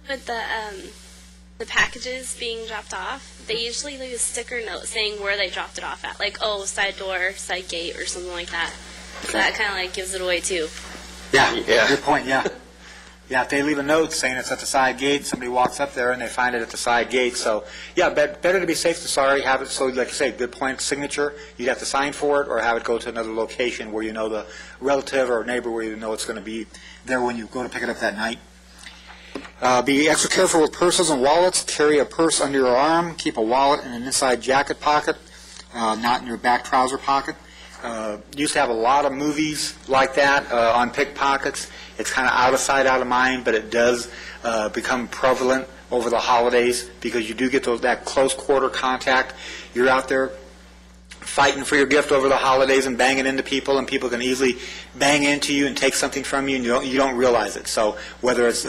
Speaker 5: With the packages being dropped off, they usually leave a sticker note saying where they dropped it off at, like, oh, side door, side gate, or something like that. So that kind of like gives it away too.
Speaker 1: Yeah,
Speaker 2: Yeah.
Speaker 1: good point, yeah. Yeah, if they leave a note saying it's at the side gate, somebody walks up there and they find it at the side gate. So, yeah, better to be safe than sorry. Have it, so like you say, good point, signature. You'd have to sign for it or have it go to another location where you know the relative or neighbor where you know it's going to be there when you go to pick it up that night. Be extra careful with purses and wallets. Carry a purse under your arm. Keep a wallet in an inside jacket pocket, not in your back trouser pocket. Used to have a lot of movies like that on pickpockets. It's kind of out of sight, out of mind, but it does become prevalent over the holidays because you do get that close quarter contact. You're out there fighting for your gift over the holidays and banging into people, and people can easily bang into you and take something from you, and you don't realize it. So whether it's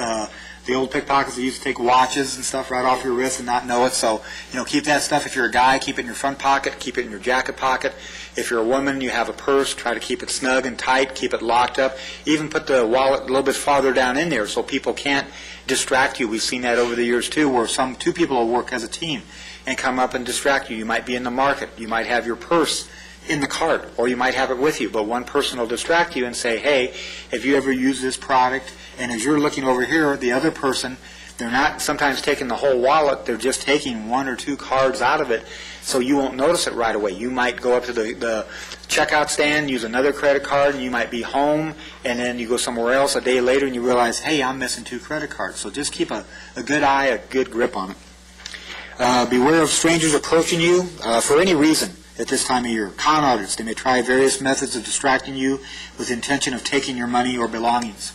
Speaker 1: the old pickpockets that used to take watches and stuff right off your wrist and not know it. So, keep that stuff. If you're a guy, keep it in your front pocket, keep it in your jacket pocket. If you're a woman, you have a purse, try to keep it snug and tight, keep it locked up. Even put the wallet a little bit farther down in there so people can't distract you. We've seen that over the years too, where two people will work as a team and come up and distract you. You might be in the market. You might have your purse in the cart, or you might have it with you, but one person will distract you and say, hey, have you ever used this product? And as you're looking over here, the other person, they're not sometimes taking the whole wallet, they're just taking one or two cards out of it, so you won't notice it right away. You might go up to the checkout stand, use another credit card, and you might be home, and then you go somewhere else a day later and you realize, hey, I'm missing 2 credit cards. So just keep a good eye, a good grip on it. Beware of strangers approaching you for any reason at this time of year. Con artists, they may try various methods of distracting you with the intention of taking your money or belongings.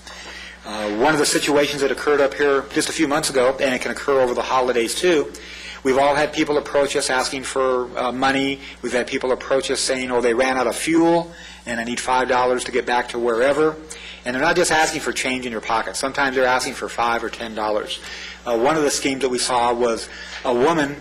Speaker 1: One of the situations that occurred up here just a few months ago, and it can occur over the holidays too, we've all had people approach us asking for money. We've had people approach us saying, oh, they ran out of fuel and I need $5 to get back to wherever. And they're not just asking for change in your pocket. Sometimes they're asking for $5 or $10. One of the schemes that we saw was a woman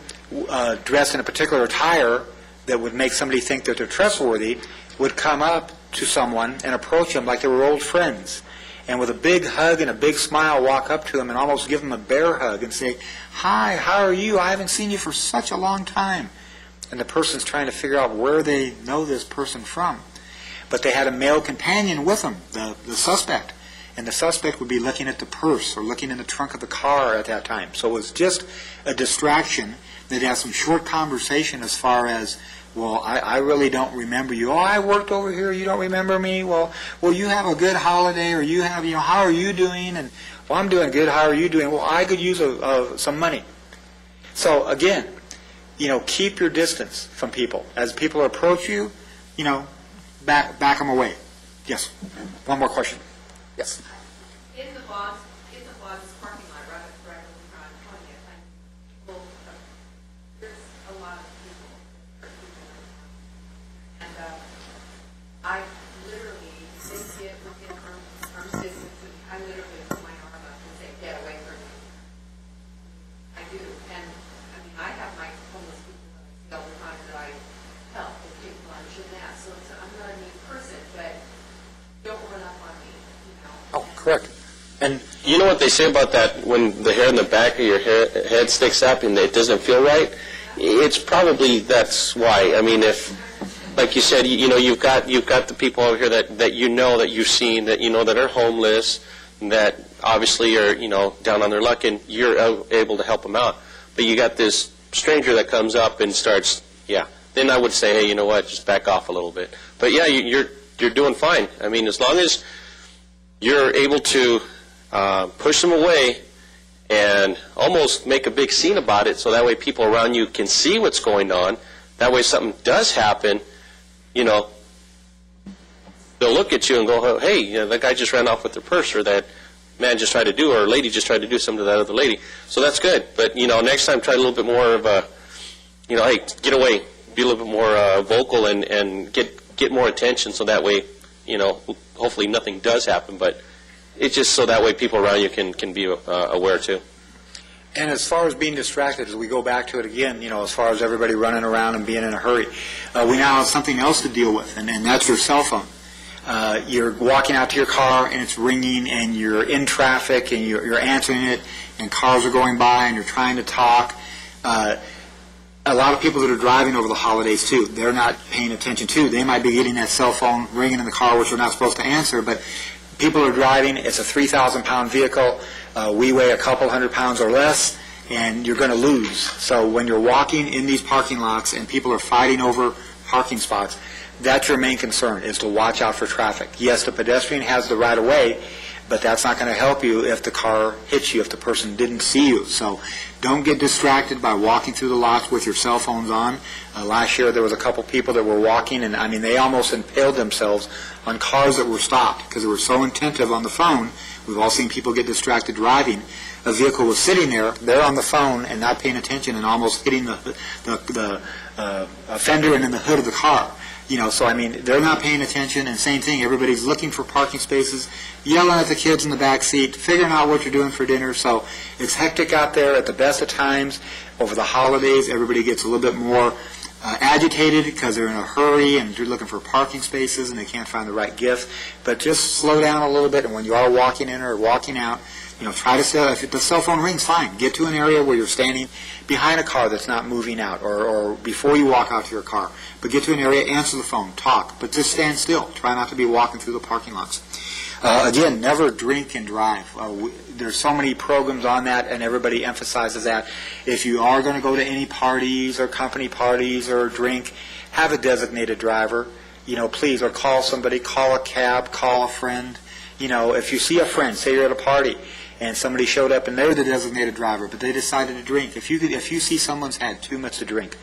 Speaker 1: dressed in a particular attire that would make somebody think that they're trustworthy would come up to someone and approach them like they were old friends. And with a big hug and a big smile, walk up to them and almost give them a bear hug and say, hi, how are you? I haven't seen you for such a long time. And the person's trying to figure out where they know this person from. But they had a male companion with them, the suspect. And the suspect would be looking at the purse or looking in the trunk of the car at that time. So it was just a distraction. They'd have some short conversation as far as, well, I really don't remember you. Oh, I worked over here. You don't remember me? Well, you have a good holiday, or you have, how are you doing? And, well, I'm doing good. How are you doing? Well, I could use some money. So, again, keep your distance from people. As people approach you, back them away. Yes. One more question. Yes.
Speaker 3: In the Bos's parking lot, right on 20th, well, there's a lot of people. And I literally didn't get within arm's distance. I literally put my arm up and say, get away from me. I do. And, I have my homeless people all the time that I help with big lunch and that. So I'm not a mean person, but don't run up on me,
Speaker 1: Oh, correct. And
Speaker 2: You know what they say about that when the hair in the back of your head sticks up and it doesn't feel right? It's probably that's why. If, like you said, you've got the people over here that you've seen, that that are homeless, that obviously are down on their luck, and you're able to help them out. But you got this stranger that comes up and starts, then I would say, hey, you know what, just back off a little bit. But yeah, you're doing fine. As long as you're able to push them away and almost make a big scene about it so that way people around you can see what's going on. That way if something does happen, they'll look at you and go, hey, that guy just ran off with their purse, or that man just tried to do, or lady just tried to do something to that other lady. So that's good. But, next time try a little bit more of a, hey, get away. Be a little bit more vocal and get more attention so that way, hopefully nothing does happen. But it's just so that way people around you can be aware too.
Speaker 1: And as far as being distracted, as we go back to it again, as far as everybody running around and being in a hurry, we now have something else to deal with, and that's your cell phone. You're walking out to your car and it's ringing, and you're in traffic and you're answering it, and cars are going by and you're trying to talk. A lot of people that are driving over the holidays too, they're not paying attention too. They might be getting that cell phone ringing in the car, which they're not supposed to answer, but people are driving. It's a 3,000-pound vehicle. We weigh a couple 100 pounds or less, and you're going to lose. So when you're walking in these parking lots and people are fighting over parking spots, that's your main concern, is to watch out for traffic. Yes, the pedestrian has the right of way, but that's not going to help you if the car hits you, if the person didn't see you. So don't get distracted by walking through the lots with your cell phones on. Last year there was a couple people that were walking, and they almost impaled themselves on cars that were stopped because they were so attentive on the phone. We've all seen people get distracted driving. A vehicle was sitting there, they're on the phone and not paying attention, and almost hitting the fender and then the hood of the car. So they're not paying attention, and same thing, everybody's looking for parking spaces, yelling at the kids in the back seat, figuring out what you're doing for dinner. So it's hectic out there at the best of times. Over the holidays, everybody gets a little bit more agitated because they're in a hurry and they're looking for parking spaces and they can't find the right gift. But just slow down a little bit, and when you are walking in or walking out, try to if the cell phone rings, fine. Get to an area where you're standing behind a car that's not moving out, or before you walk out to your car. But get to an area, answer the phone, talk, but just stand still. Try not to be walking through the parking lots. Again, never drink and drive. There's so many programs on that, and everybody emphasizes that. If you are going to go to any parties or company parties or drink, have a designated driver. Please, or call somebody, call a cab, call a friend. If you see a friend, say you're at a party, and somebody showed up and they're the designated driver, but they decided to drink. If you see someone's had too much to drink,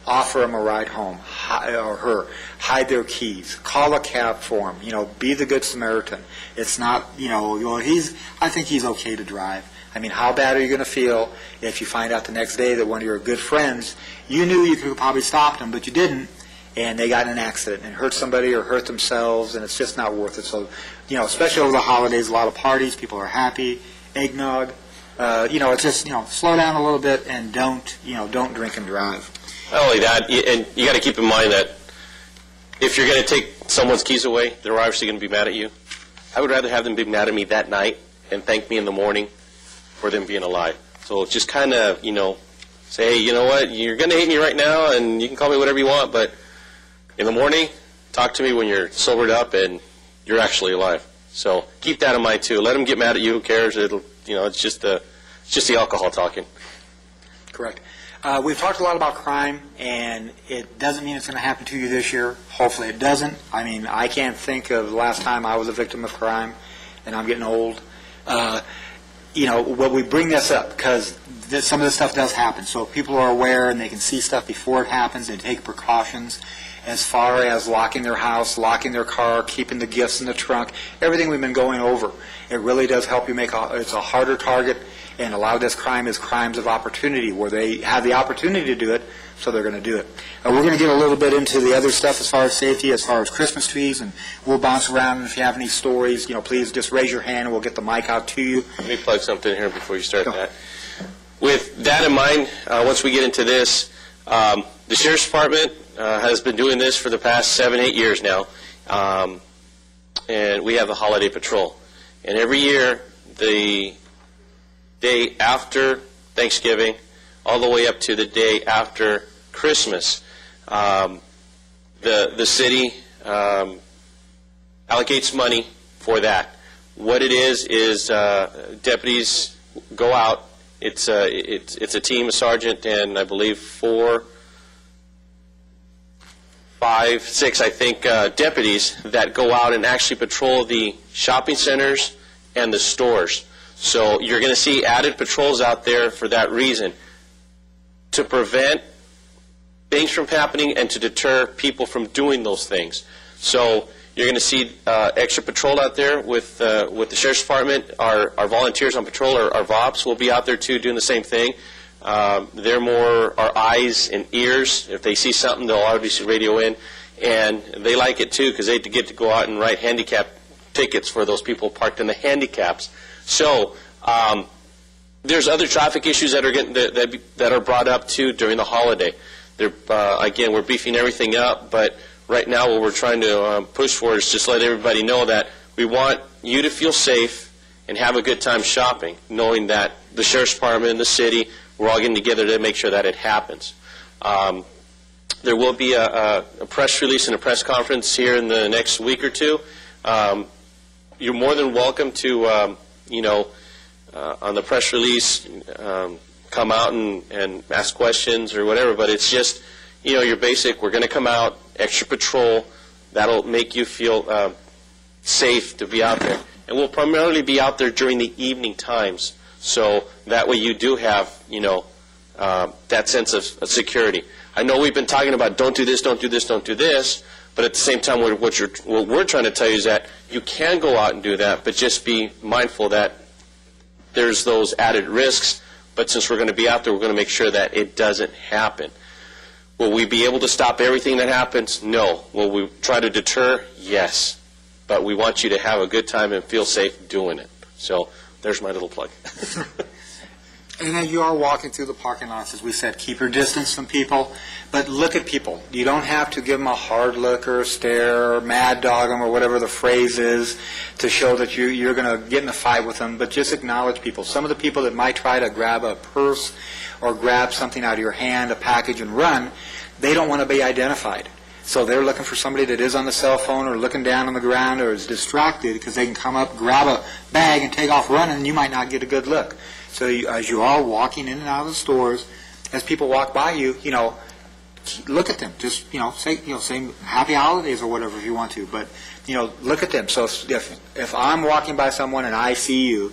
Speaker 1: offer them a ride home, or her. Hide their keys. Call a cab for them. Be the good Samaritan. It's not, I think he's okay to drive. How bad are you going to feel if you find out the next day that one of your good friends, you knew you could probably stop them, but you didn't, and they got in an accident and hurt somebody or hurt themselves, and it's just not worth it. So, especially over the holidays, a lot of parties, people are happy, eggnog. It's just, slow down a little bit and don't drink and drive.
Speaker 2: Not only that, and you got to keep in mind that if you're going to take someone's keys away, they're obviously going to be mad at you. I would rather have them be mad at me that night and thank me in the morning for them being alive. So just kind of, say, hey, you know what, you're going to hate me right now, and you can call me whatever you want, but in the morning, talk to me when you're sobered up and you're actually alive. So keep that in mind too. Let them get mad at you. Who cares? It's just the alcohol talking.
Speaker 1: Correct. We've talked a lot about crime, and it doesn't mean it's going to happen to you this year. Hopefully it doesn't. I can't think of the last time I was a victim of crime, and I'm getting old. We bring this up because some of this stuff does happen. So if people are aware and they can see stuff before it happens, they take precautions as far as locking their house, locking their car, keeping the gifts in the trunk, everything we've been going over. It really does help you it's a harder target. And a lot of this crime is crimes of opportunity, where they have the opportunity to do it, so they're going to do it. We're going to get a little bit into the other stuff as far as safety, as far as Christmas trees, and we'll bounce around. And if you have any stories, please just raise your hand and we'll get the mic out to you.
Speaker 2: Let me plug something here before you start that. With that in mind, once we get into this, the Sheriff's Department has been doing this for the past 7-8 years now, and we have the Holiday Patrol. And every year, the day after Thanksgiving, all the way up to the day after Christmas, the city allocates money for that. What it is deputies go out. It's a team, a sergeant, and I believe 4, 5, 6, I think, deputies that go out and actually patrol the shopping centers and the stores. So you're going to see added patrols out there for that reason, to prevent things from happening and to deter people from doing those things. So you're going to see extra patrol out there with the Sheriff's Department. Our volunteers on patrol, our VOPs, will be out there too doing the same thing. They're more our eyes and ears. If they see something, they'll obviously radio in. And they like it too because they get to go out and write handicap tickets for those people parked in the handicaps. So there's other traffic issues that are that are brought up too during the holiday. Again, we're beefing everything up, but right now what we're trying to push for is just let everybody know that we want you to feel safe and have a good time shopping, knowing that the Sheriff's Department and the city, we're all getting together to make sure that it happens. There will be a press release and a press conference here in the next week or two. You're more than welcome to, on the press release, come out and ask questions or whatever, but it's just, your basic, we're going to come out, extra patrol, that'll make you feel safe to be out there. And we'll primarily be out there during the evening times, so that way you do have, that sense of security. I know we've been talking about don't do this, don't do this, don't do this, but at the same time, what we're trying to tell you is that you can go out and do that, but just be mindful that there's those added risks. But since we're going to be out there, we're going to make sure that it doesn't happen. Will we be able to stop everything that happens? No. Will we try to deter? Yes. But we want you to have a good time and feel safe doing it. So there's my little plug.
Speaker 1: And as you are walking through the parking lots, as we said, keep your distance from people, but look at people. You don't have to give them a hard look or a stare or mad dog them or whatever the phrase is to show that you're going to get in a fight with them, but just acknowledge people. Some of the people that might try to grab a purse or grab something out of your hand, a package, and run, they don't want to be identified. So they're looking for somebody that is on the cell phone or looking down on the ground or is distracted because they can come up, grab a bag, and take off running, and you might not get a good look. So as you are walking in and out of the stores, as people walk by you, look at them. Just say happy holidays or whatever if you want to, but look at them. So if I'm walking by someone and I see you,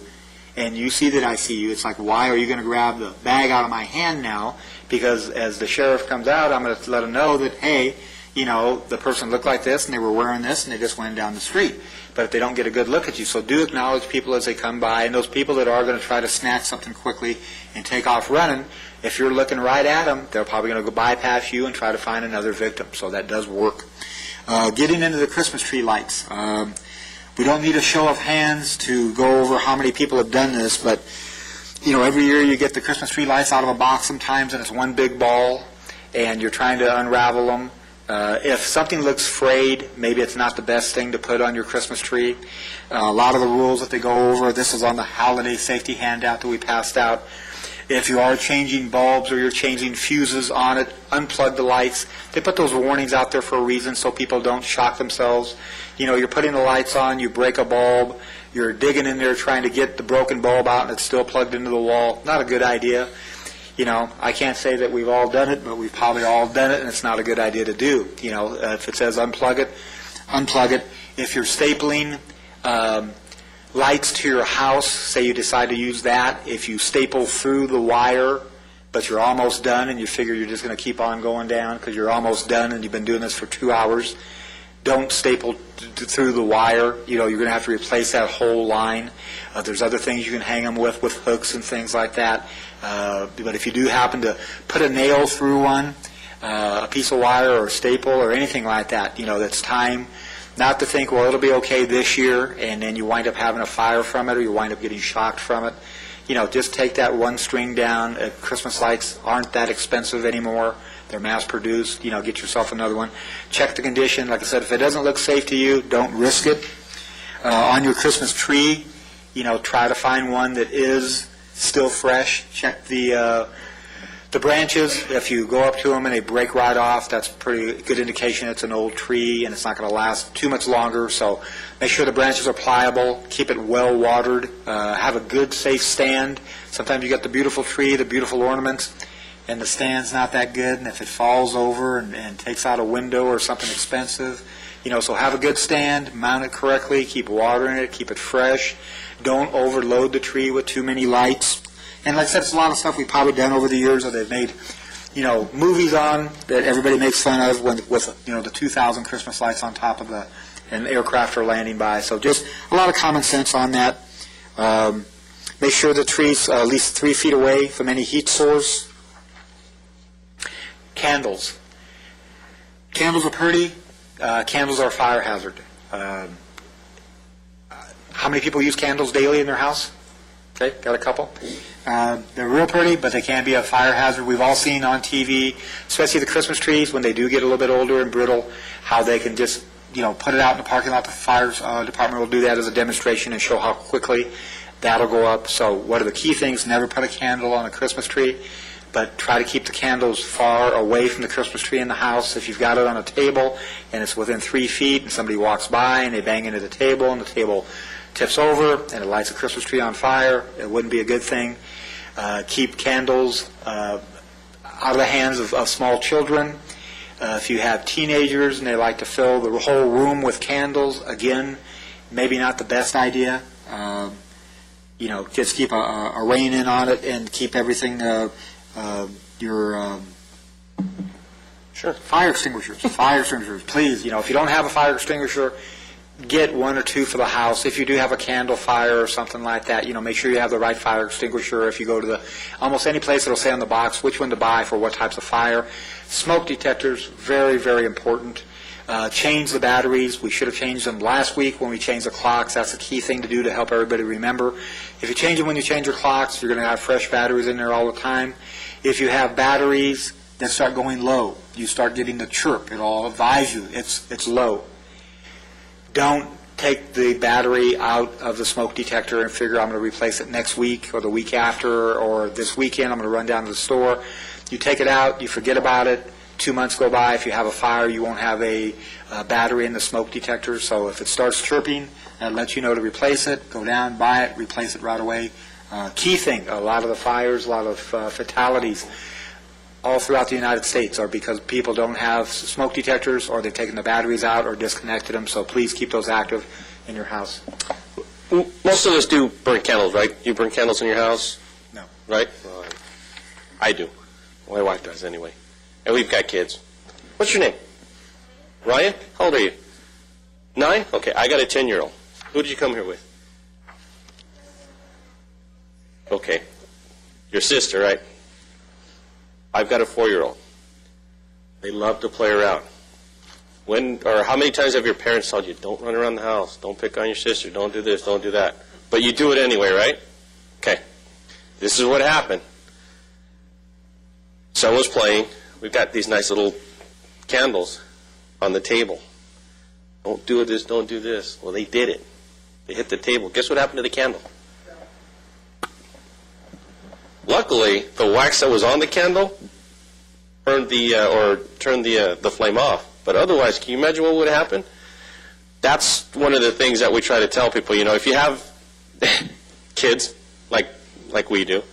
Speaker 1: and you see that I see you, it's like, why are you going to grab the bag out of my hand now? Because as the sheriff comes out, I'm going to let him know that, hey, the person looked like this and they were wearing this and they just went down the street. But if they don't get a good look at you, so do acknowledge people as they come by, and those people that are going to try to snatch something quickly and take off running, if you're looking right at them, they're probably going to go bypass you and try to find another victim. So that does work. Getting into the Christmas tree lights. We don't need a show of hands to go over how many people have done this, but every year you get the Christmas tree lights out of a box sometimes, and it's one big ball, and you're trying to unravel them. If something looks frayed, maybe it's not the best thing to put on your Christmas tree. A lot of the rules that they go over, this is on the holiday safety handout that we passed out. If you are changing bulbs or you're changing fuses on it, unplug the lights. They put those warnings out there for a reason so people don't shock themselves. You're putting the lights on, you break a bulb, you're digging in there trying to get the broken bulb out and it's still plugged into the wall. Not a good idea. I can't say that we've all done it, but we've probably all done it, and it's not a good idea to do. If it says unplug it, unplug it. If you're stapling lights to your house, say you decide to use that, if you staple through the wire, but you're almost done, and you figure you're just going to keep on going down because you're almost done and you've been doing this for 2 hours, don't staple through the wire. You're going to have to replace that whole line. There's other things you can hang them with hooks and things like that. But if you do happen to put a nail through one, a piece of wire or a staple or anything like that, that's time not to think, well, it'll be okay this year, and then you wind up having a fire from it or you wind up getting shocked from it. Just take that one string down. Christmas lights aren't that expensive anymore. They're mass-produced. Get yourself another one. Check the condition. Like I said, if it doesn't look safe to you, don't risk it. On your Christmas tree, try to find one that is still fresh. Check the branches. If you go up to them and they break right off, that's a pretty good indication it's an old tree and it's not going to last too much longer. So make sure the branches are pliable. Keep it well watered. Have a good, safe stand. Sometimes you got the beautiful tree, the beautiful ornaments, and the stand's not that good, and if it falls over and takes out a window or something expensive, so have a good stand, mount it correctly, keep watering it, keep it fresh. Don't overload the tree with too many lights. And like I said, it's a lot of stuff we've probably done over the years that they've made, movies on that everybody makes fun of with the 2,000 Christmas lights on top of an aircraft are landing by. So just a lot of common sense on that. Make sure the tree's at least 3 feet away from any heat source. Candles. Candles are pretty. Candles are a fire hazard. How many people use candles daily in their house? Okay, got a couple. They're real pretty, but they can be a fire hazard. We've all seen on TV, especially the Christmas trees, when they do get a little bit older and brittle, how they can just, put it out in the parking lot. The fire department will do that as a demonstration and show how quickly that'll go up. So what are the key things? Never put a candle on a Christmas tree, but try to keep the candles far away from the Christmas tree in the house. If you've got it on a table and it's within 3 feet and somebody walks by and they bang into the table and the table tips over and it lights a Christmas tree on fire, it wouldn't be a good thing. Keep candles out of the hands of small children. If you have teenagers and they like to fill the whole room with candles, again, maybe not the best idea. Just keep a rein in on it and keep everything,
Speaker 2: Sure.
Speaker 1: Fire extinguishers. Fire extinguishers, please. If you don't have a fire extinguisher, get 1 or 2 for the house. If you do have a candle fire or something like that, make sure you have the right fire extinguisher. If you go to almost any place, it'll say on the box which one to buy for what types of fire. Smoke detectors, very, very important. Change the batteries. We should have changed them last week when we changed the clocks. That's a key thing to do to help everybody remember. If you change them when you change your clocks, you're going to have fresh batteries in there all the time. If you have batteries that start going low, you start getting the chirp. It'll advise you it's low. Don't take the battery out of the smoke detector and figure I'm going to replace it next week or the week after or this weekend. I'm going to run down to the store. You take it out, you forget about it. 2 months go by. If you have a fire, you won't have a battery in the smoke detector. So if it starts chirping, that lets you know to replace it. Go down, buy it, replace it right away. Key thing, a lot of the fires, a lot of fatalities all throughout the United States are because people don't have smoke detectors or they've taken the batteries out or disconnected them. So please keep those active in your house.
Speaker 2: Most of us do burn candles, right? You burn candles in your house?
Speaker 1: No.
Speaker 2: Right? Well, I do. My wife does anyway. And we've got kids. What's your name? Ryan? How old are you? 9? Okay, I got a 10-year-old. Who did you come here with? Okay. Your sister, right? I've got a 4-year-old. They love to play around. How many times have your parents told you, don't run around the house, don't pick on your sister, don't do this, don't do that? But you do it anyway, right? Okay. This is what happened. Son was playing. We've got these nice little candles on the table. Don't do this, don't do this. Well, they did it. They hit the table. Guess what happened to the candle? Luckily, the wax that was on the candle turned the flame off. But otherwise, can you imagine what would happen? That's one of the things that we try to tell people. If you have kids like we do,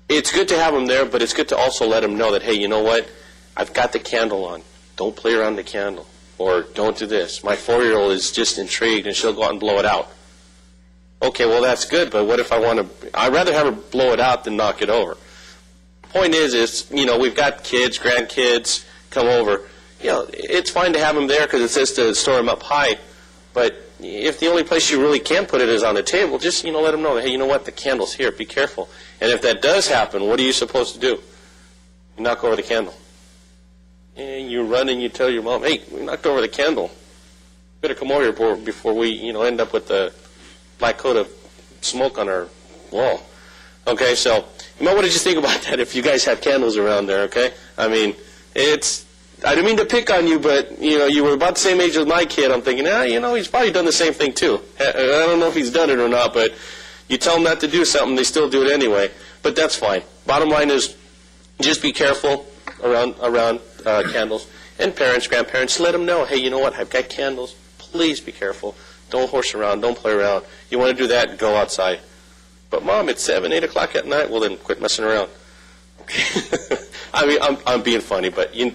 Speaker 2: it's good to have them there, but it's good to also let them know that, hey, you know what? I've got the candle on. Don't play around the candle. Or don't do this. My 4-year-old is just intrigued, and she'll go out and blow it out. Okay, well, that's good, but what if I'd rather have her blow it out than knock it over. Point is, we've got kids, grandkids come over. It's fine to have them there because it says to store them up high, but if the only place you really can put it is on the table, just, let them know that, hey, you know what, the candle's here, be careful. And if that does happen, what are you supposed to do? You knock over the candle. And you run and you tell your mom, hey, we knocked over the candle. Better come over here before we, end up with a black coat of smoke on our wall. Okay, so, what did you think about that if you guys have candles around there, okay? I mean, I didn't mean to pick on you, but, you were about the same age as my kid. I'm thinking, he's probably done the same thing too. I don't know if he's done it or not, but you tell them not to do something, they still do it anyway. But that's fine. Bottom line is, just be careful around candles. And parents, grandparents, let them know, hey, you know what, I've got candles. Please be careful. Don't horse around. Don't play around. You want to do that, go outside. But, Mom, it's 7, 8 o'clock at night. Well, then quit messing around. Okay. I mean, I'm being funny, but you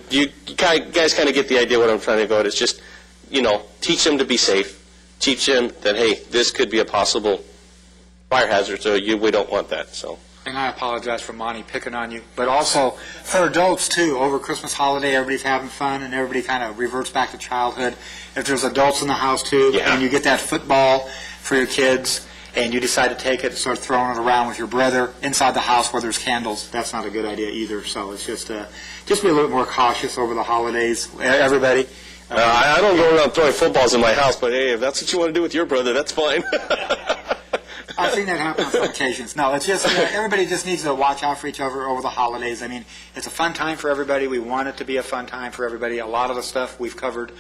Speaker 2: guys kind of get the idea what I'm trying to go at. It's just, teach them to be safe. teach them that, hey, this could be a possible fire hazard, so we don't want that, so.
Speaker 1: And I apologize for Monty picking on you, but also for adults too. Over Christmas holiday, everybody's having fun and everybody kind of reverts back to childhood. If there's adults in the house too,
Speaker 2: Yeah.
Speaker 1: and you get that football for your kids, and you decide to take it and start throwing it around with your brother inside the house where there's candles, that's not a good idea either. So it's just be a little bit more cautious over the holidays, everybody.
Speaker 2: I don't go around throwing footballs in my house, but hey, if that's what you want to do with your brother, that's fine.
Speaker 1: I've seen that happen on some occasions. No, it's just, everybody just needs to watch out for each other over the holidays. I mean, it's a fun time for everybody. We want it to be a fun time for everybody. A lot of the stuff we've covered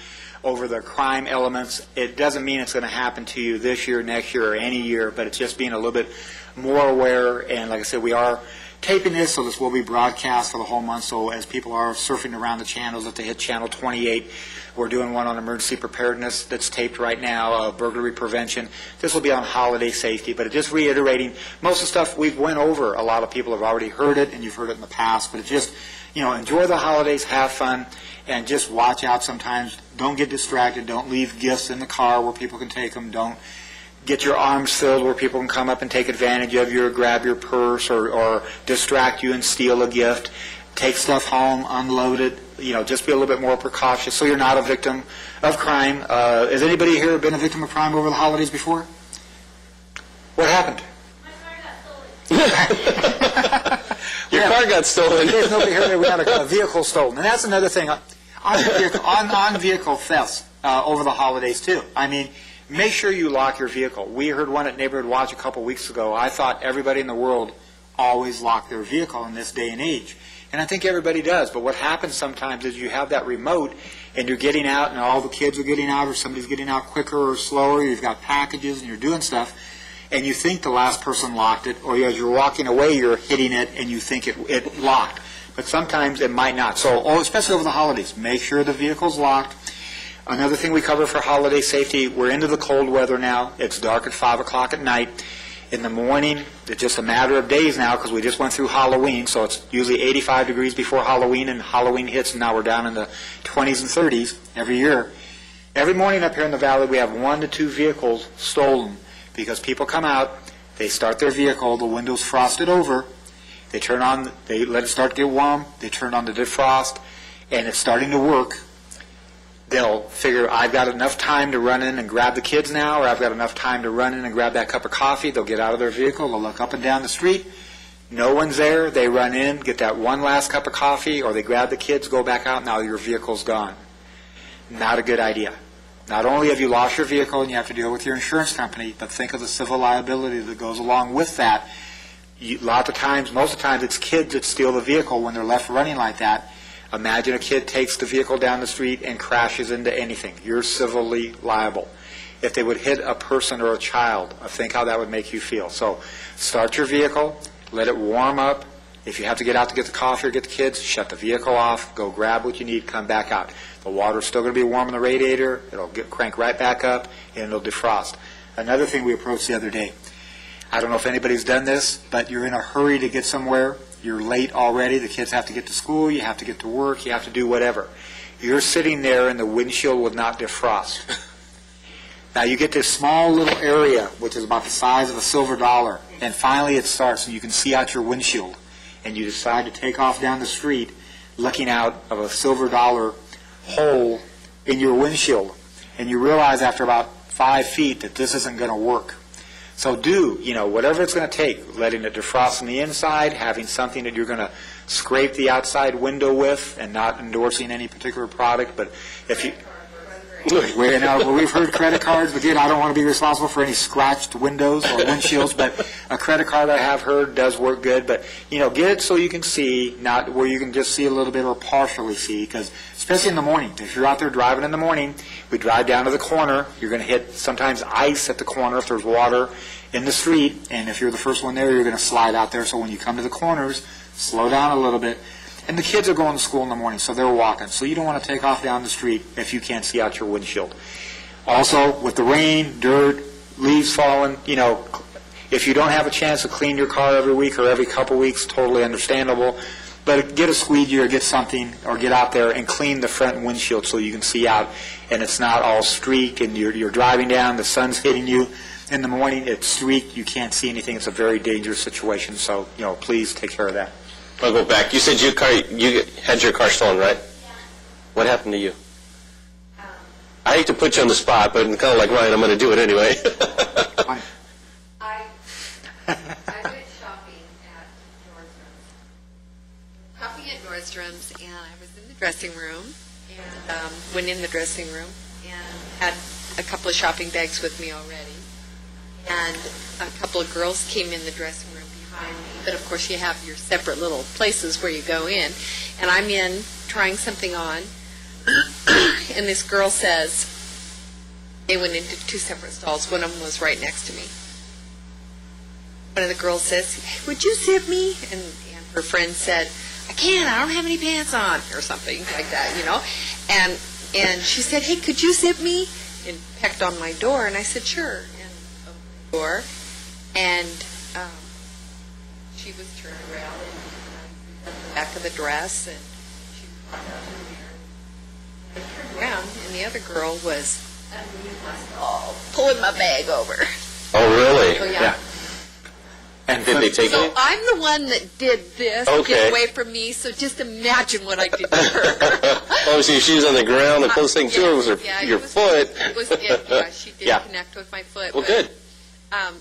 Speaker 1: over the crime elements, it doesn't mean it's going to happen to you this year, next year, or any year, but it's just being a little bit more aware. And like I said, we are taping this, so this will be broadcast for the whole month. So as people are surfing around the channels, if they hit channel 28, we're doing one on emergency preparedness that's taped right now, burglary prevention. This will be on holiday safety, but it's just reiterating most of the stuff we've went over. A lot of people have already heard it, and you've heard it in the past, but it's just, enjoy the holidays, have fun, and just watch out sometimes. Don't get distracted. Don't leave gifts in the car where people can take them. Don't get your arms filled where people can come up and take advantage of you or grab your purse or distract you and steal a gift. Take stuff home, unload it. Just be a little bit more precautious so you're not a victim of crime. Has anybody here been a victim of crime over the holidays before? What happened?
Speaker 5: My car got stolen.
Speaker 2: Your car got stolen.
Speaker 1: There's nobody here. We had a vehicle stolen. And that's another thing. On vehicle thefts over the holidays, too. I mean, make sure you lock your vehicle. We heard one at Neighborhood Watch a couple weeks ago. I thought everybody in the world always locked their vehicle in this day and age. And I think everybody does. But what happens sometimes is you have that remote and you're getting out and all the kids are getting out or somebody's getting out quicker or slower. You've got packages and you're doing stuff. And you think the last person locked it, or as you're walking away, you're hitting it and you think it locked. But sometimes it might not. So, especially over the holidays, make sure the vehicle's locked. Another thing we cover for holiday safety, we're into the cold weather now. It's dark at 5 o'clock at night. In the morning, it's just a matter of days now because we just went through Halloween, so it's usually 85 degrees before Halloween, and Halloween hits, and now we're down in the 20s and 30s every year. Every morning up here in the valley, we have 1 to 2 vehicles stolen because people come out, they start their vehicle, the window's frosted over, they let it start to get warm, they turn on the defrost, and it's starting to work. They'll figure, I've got enough time to run in and grab the kids now, or I've got enough time to run in and grab that cup of coffee. They'll get out of their vehicle, they'll look up and down the street. No one's there. They run in, get that one last cup of coffee, or they grab the kids, go back out, now your vehicle's gone. Not a good idea. Not only have you lost your vehicle and you have to deal with your insurance company, but think of the civil liability that goes along with that. Most of the times, it's kids that steal the vehicle when they're left running like that. Imagine a kid takes the vehicle down the street and crashes into anything. You're civilly liable. If they would hit a person or a child, think how that would make you feel. So start your vehicle, let it warm up. If you have to get out to get the coffee or get the kids, shut the vehicle off, go grab what you need, come back out. The water's still going to be warm in the radiator. It'll crank right back up, and it'll defrost. Another thing we approached the other day, I don't know if anybody's done this, but you're in a hurry to get somewhere. You're late already. The kids have to get to school. You have to get to work. You have to do whatever. You're sitting there and the windshield will not defrost. Now you get this small little area, which is about the size of a silver dollar, and finally it starts and you can see out your windshield. And you decide to take off down the street looking out of a silver dollar hole in your windshield. And you realize after about 5 feet that this isn't going to work. So whatever it's going to take, letting it defrost on the inside, having something that you're going to scrape the outside window with, and not endorsing any particular product, but if you... We've heard credit cards, but again, I don't want to be responsible for any scratched windows or windshields, but a credit card I have heard does work good. But, get it so you can see, not where you can just see a little bit or partially see, because especially in the morning, if you're out there driving in the morning, we drive down to the corner, you're going to hit sometimes ice at the corner if there's water in the street, and if you're the first one there, you're going to slide out there. So when you come to the corners, slow down a little bit. And the kids are going to school in the morning, so they're walking. So you don't want to take off down the street if you can't see out your windshield. Also, with the rain, dirt, leaves falling, if you don't have a chance to clean your car every week or every couple weeks, totally understandable. But get a squeegee or get something, or get out there and clean the front windshield so you can see out, and it's not all streaked, and you're driving down, the sun's hitting you. In the morning, it's streaked, you can't see anything. It's a very dangerous situation, so, please take care of that.
Speaker 2: I'll go back. You said you had your car stolen, right?
Speaker 5: Yeah.
Speaker 2: What happened to you? I hate to put you on the spot, but I'm kind of like Ryan, I'm going to do it anyway.
Speaker 3: I went shopping at Nordstrom's. Shopping at Nordstrom's, and I was in the dressing room, and went in the dressing room, and had a couple of shopping bags with me already. And a couple of girls came in the dressing room behind me, but of course you have your separate little places where you go in. And I'm in trying something on, and this girl says, they went into two separate stalls. One of them was right next to me. One of the girls says, "Hey, would you zip me?" And her friend said, "I can't, I don't have any pants on," or something like that, And she said, "Hey, could you zip me?" And pecked on my door, and I said, "Sure." And opened the door, and she was turned around and at the back of the dress, and she was out in the mirror. I turned around, and the other girl was underneath my stall, pulling my bag over.
Speaker 2: Oh, really?
Speaker 3: Oh,
Speaker 1: Yeah. And
Speaker 2: Did they take
Speaker 3: So
Speaker 2: it?
Speaker 3: I'm the one that did this to
Speaker 2: Okay.
Speaker 3: get away from me, so just imagine what I did to her.
Speaker 2: Oh, see, she's on the ground. The closest thing to her was your foot.
Speaker 3: She did
Speaker 2: Yeah.
Speaker 3: connect with my foot.
Speaker 2: Well,
Speaker 3: but,
Speaker 2: good.
Speaker 3: I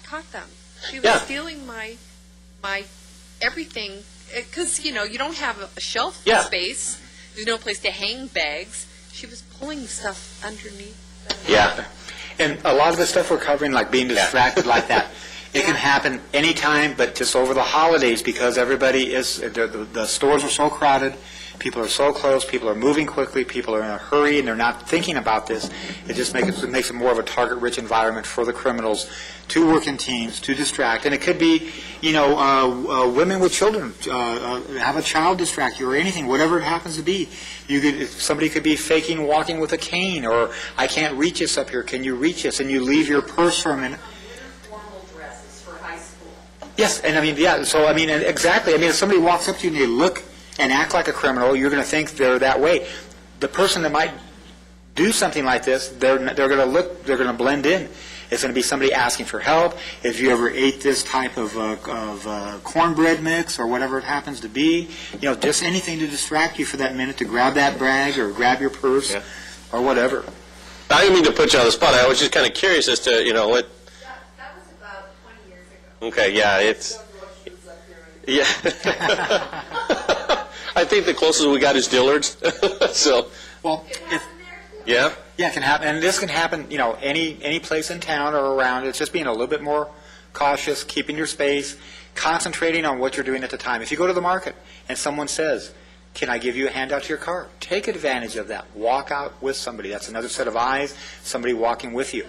Speaker 3: caught them. She was
Speaker 2: Yeah.
Speaker 3: stealing my everything, because, you don't have a shelf
Speaker 2: Yeah.
Speaker 3: space. There's no place to hang bags. She was pulling stuff underneath.
Speaker 2: Yeah.
Speaker 1: And a lot of the stuff we're covering, like being distracted like that, it can happen anytime, but just over the holidays, because everybody is, the stores are so crowded, people are so close, people are moving quickly, people are in a hurry, and they're not thinking about this. It just makes it more of a target-rich environment for the criminals to work in teams, to distract. And it could be, women with children, have a child distract you or anything, whatever it happens to be. Somebody could be faking walking with a cane, or I can't reach us up here, can you reach us? And you leave your purse for a minute.
Speaker 3: Formal dresses for high school.
Speaker 1: Yes, and exactly. If somebody walks up to you and they look and act like a criminal, you're going to think they're that way. The person that might do something like this, they're going to blend in. It's going to be somebody asking for help. If you ever ate this type of cornbread mix or whatever it happens to be, just anything to distract you for that minute, to grab that bag or grab your purse or whatever.
Speaker 2: I didn't mean to put you on the spot. I was just kind of curious as to, what...
Speaker 3: That was about 20 years ago.
Speaker 2: Okay, yeah, it's... Yeah. I think the closest we got is Dillard's. So,
Speaker 1: Well,
Speaker 2: yeah.
Speaker 1: Yeah, it can happen, and this can happen, any place in town or around. It's just being a little bit more cautious, keeping your space, concentrating on what you're doing at the time. If you go to the market and someone says, "Can I give you a handout to your car?" Take advantage of that. Walk out with somebody. That's another set of eyes, somebody walking with you.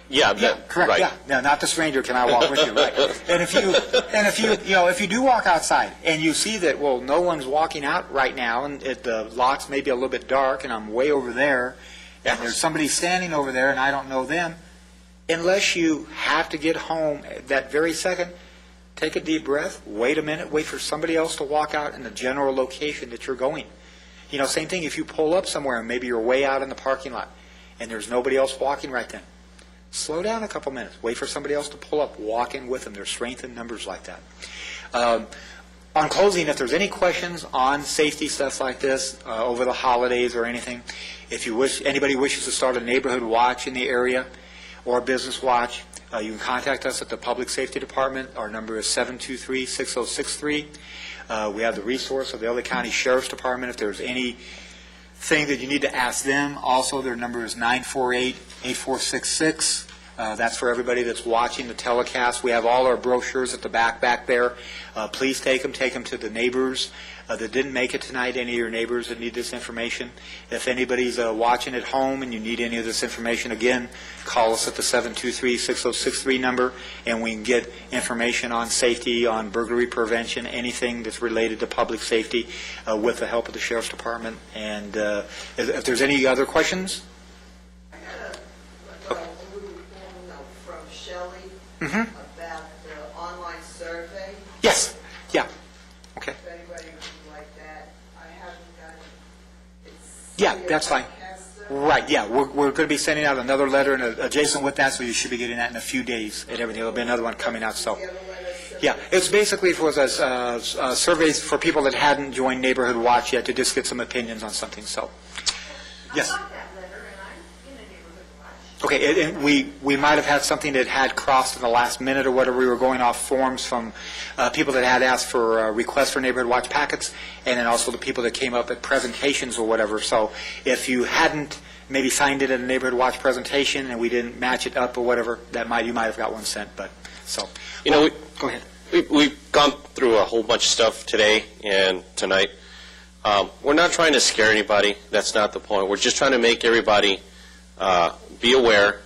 Speaker 2: Yeah,
Speaker 1: Correct.
Speaker 2: right.
Speaker 1: Yeah, no, not the stranger. Can I walk with you? Right. And if you do walk outside and you see that, well, no one's walking out right now, and the lots may be a little bit dark, and I'm way over there, and there's somebody standing over there, and I don't know them. Unless you have to get home that very second, take a deep breath. Wait a minute. Wait for somebody else to walk out in the general location that you're going. Same thing. If you pull up somewhere and maybe you're way out in the parking lot, and there's nobody else walking right then. Slow down a couple minutes. Wait for somebody else to pull up. Walk in with them. There's strength in numbers like that. On closing, if there's any questions on safety stuff like this over the holidays or anything, if anybody wishes to start a neighborhood watch in the area or a business watch, you can contact us at the Public Safety Department. Our number is 723-6063. We have the resource of the LA County Sheriff's Department if there's anything that you need to ask them. Also, their number is 948-8466. That's for everybody that's watching the telecast. We have all our brochures at the back there. Please take them to the neighbors that didn't make it tonight, any of your neighbors that need this information. If anybody's watching at home and you need any of this information, again, call us at the 723-6063 number, and we can get information on safety, on burglary prevention, anything that's related to public safety with the help of the Sheriff's Department. And if there's any other questions?
Speaker 4: I had a little form note from Shelley
Speaker 1: Mm-hmm.
Speaker 4: about the online survey.
Speaker 1: Yes. Yeah. Okay.
Speaker 4: If
Speaker 1: Yeah, that's fine. Right, yeah, we're going to be sending out another letter and adjacent with that, so you should be getting that in a few days and everything. There'll be another one coming out, so. Yeah, it's basically for surveys for people that hadn't joined Neighborhood Watch yet to just get some opinions on something, so. Yes.
Speaker 3: I got that letter, and I'm in a neighborhood watch.
Speaker 1: Okay, and we might have had something that had crossed in the last minute or whatever. We were going off forms from people that had asked for requests for Neighborhood Watch packets, and then also the people that came up at presentations or whatever. So if you hadn't maybe signed it at a Neighborhood Watch presentation and we didn't match it up or whatever, you might have got one sent. But so go ahead.
Speaker 2: We've gone through a whole bunch of stuff today and tonight. We're not trying to scare anybody. That's not the point. We're just trying to make everybody be aware.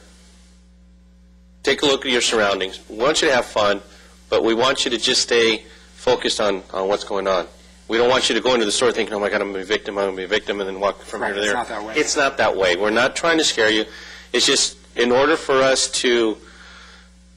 Speaker 2: Take a look at your surroundings. We want you to have fun, but we want you to just stay focused on what's going on. We don't want you to go into the store thinking, oh my God, I'm going to be a victim, I'm going to be a victim, and then walk from here to there.
Speaker 1: It's not that way.
Speaker 2: It's not that way. We're not trying to scare you. It's just in order for us to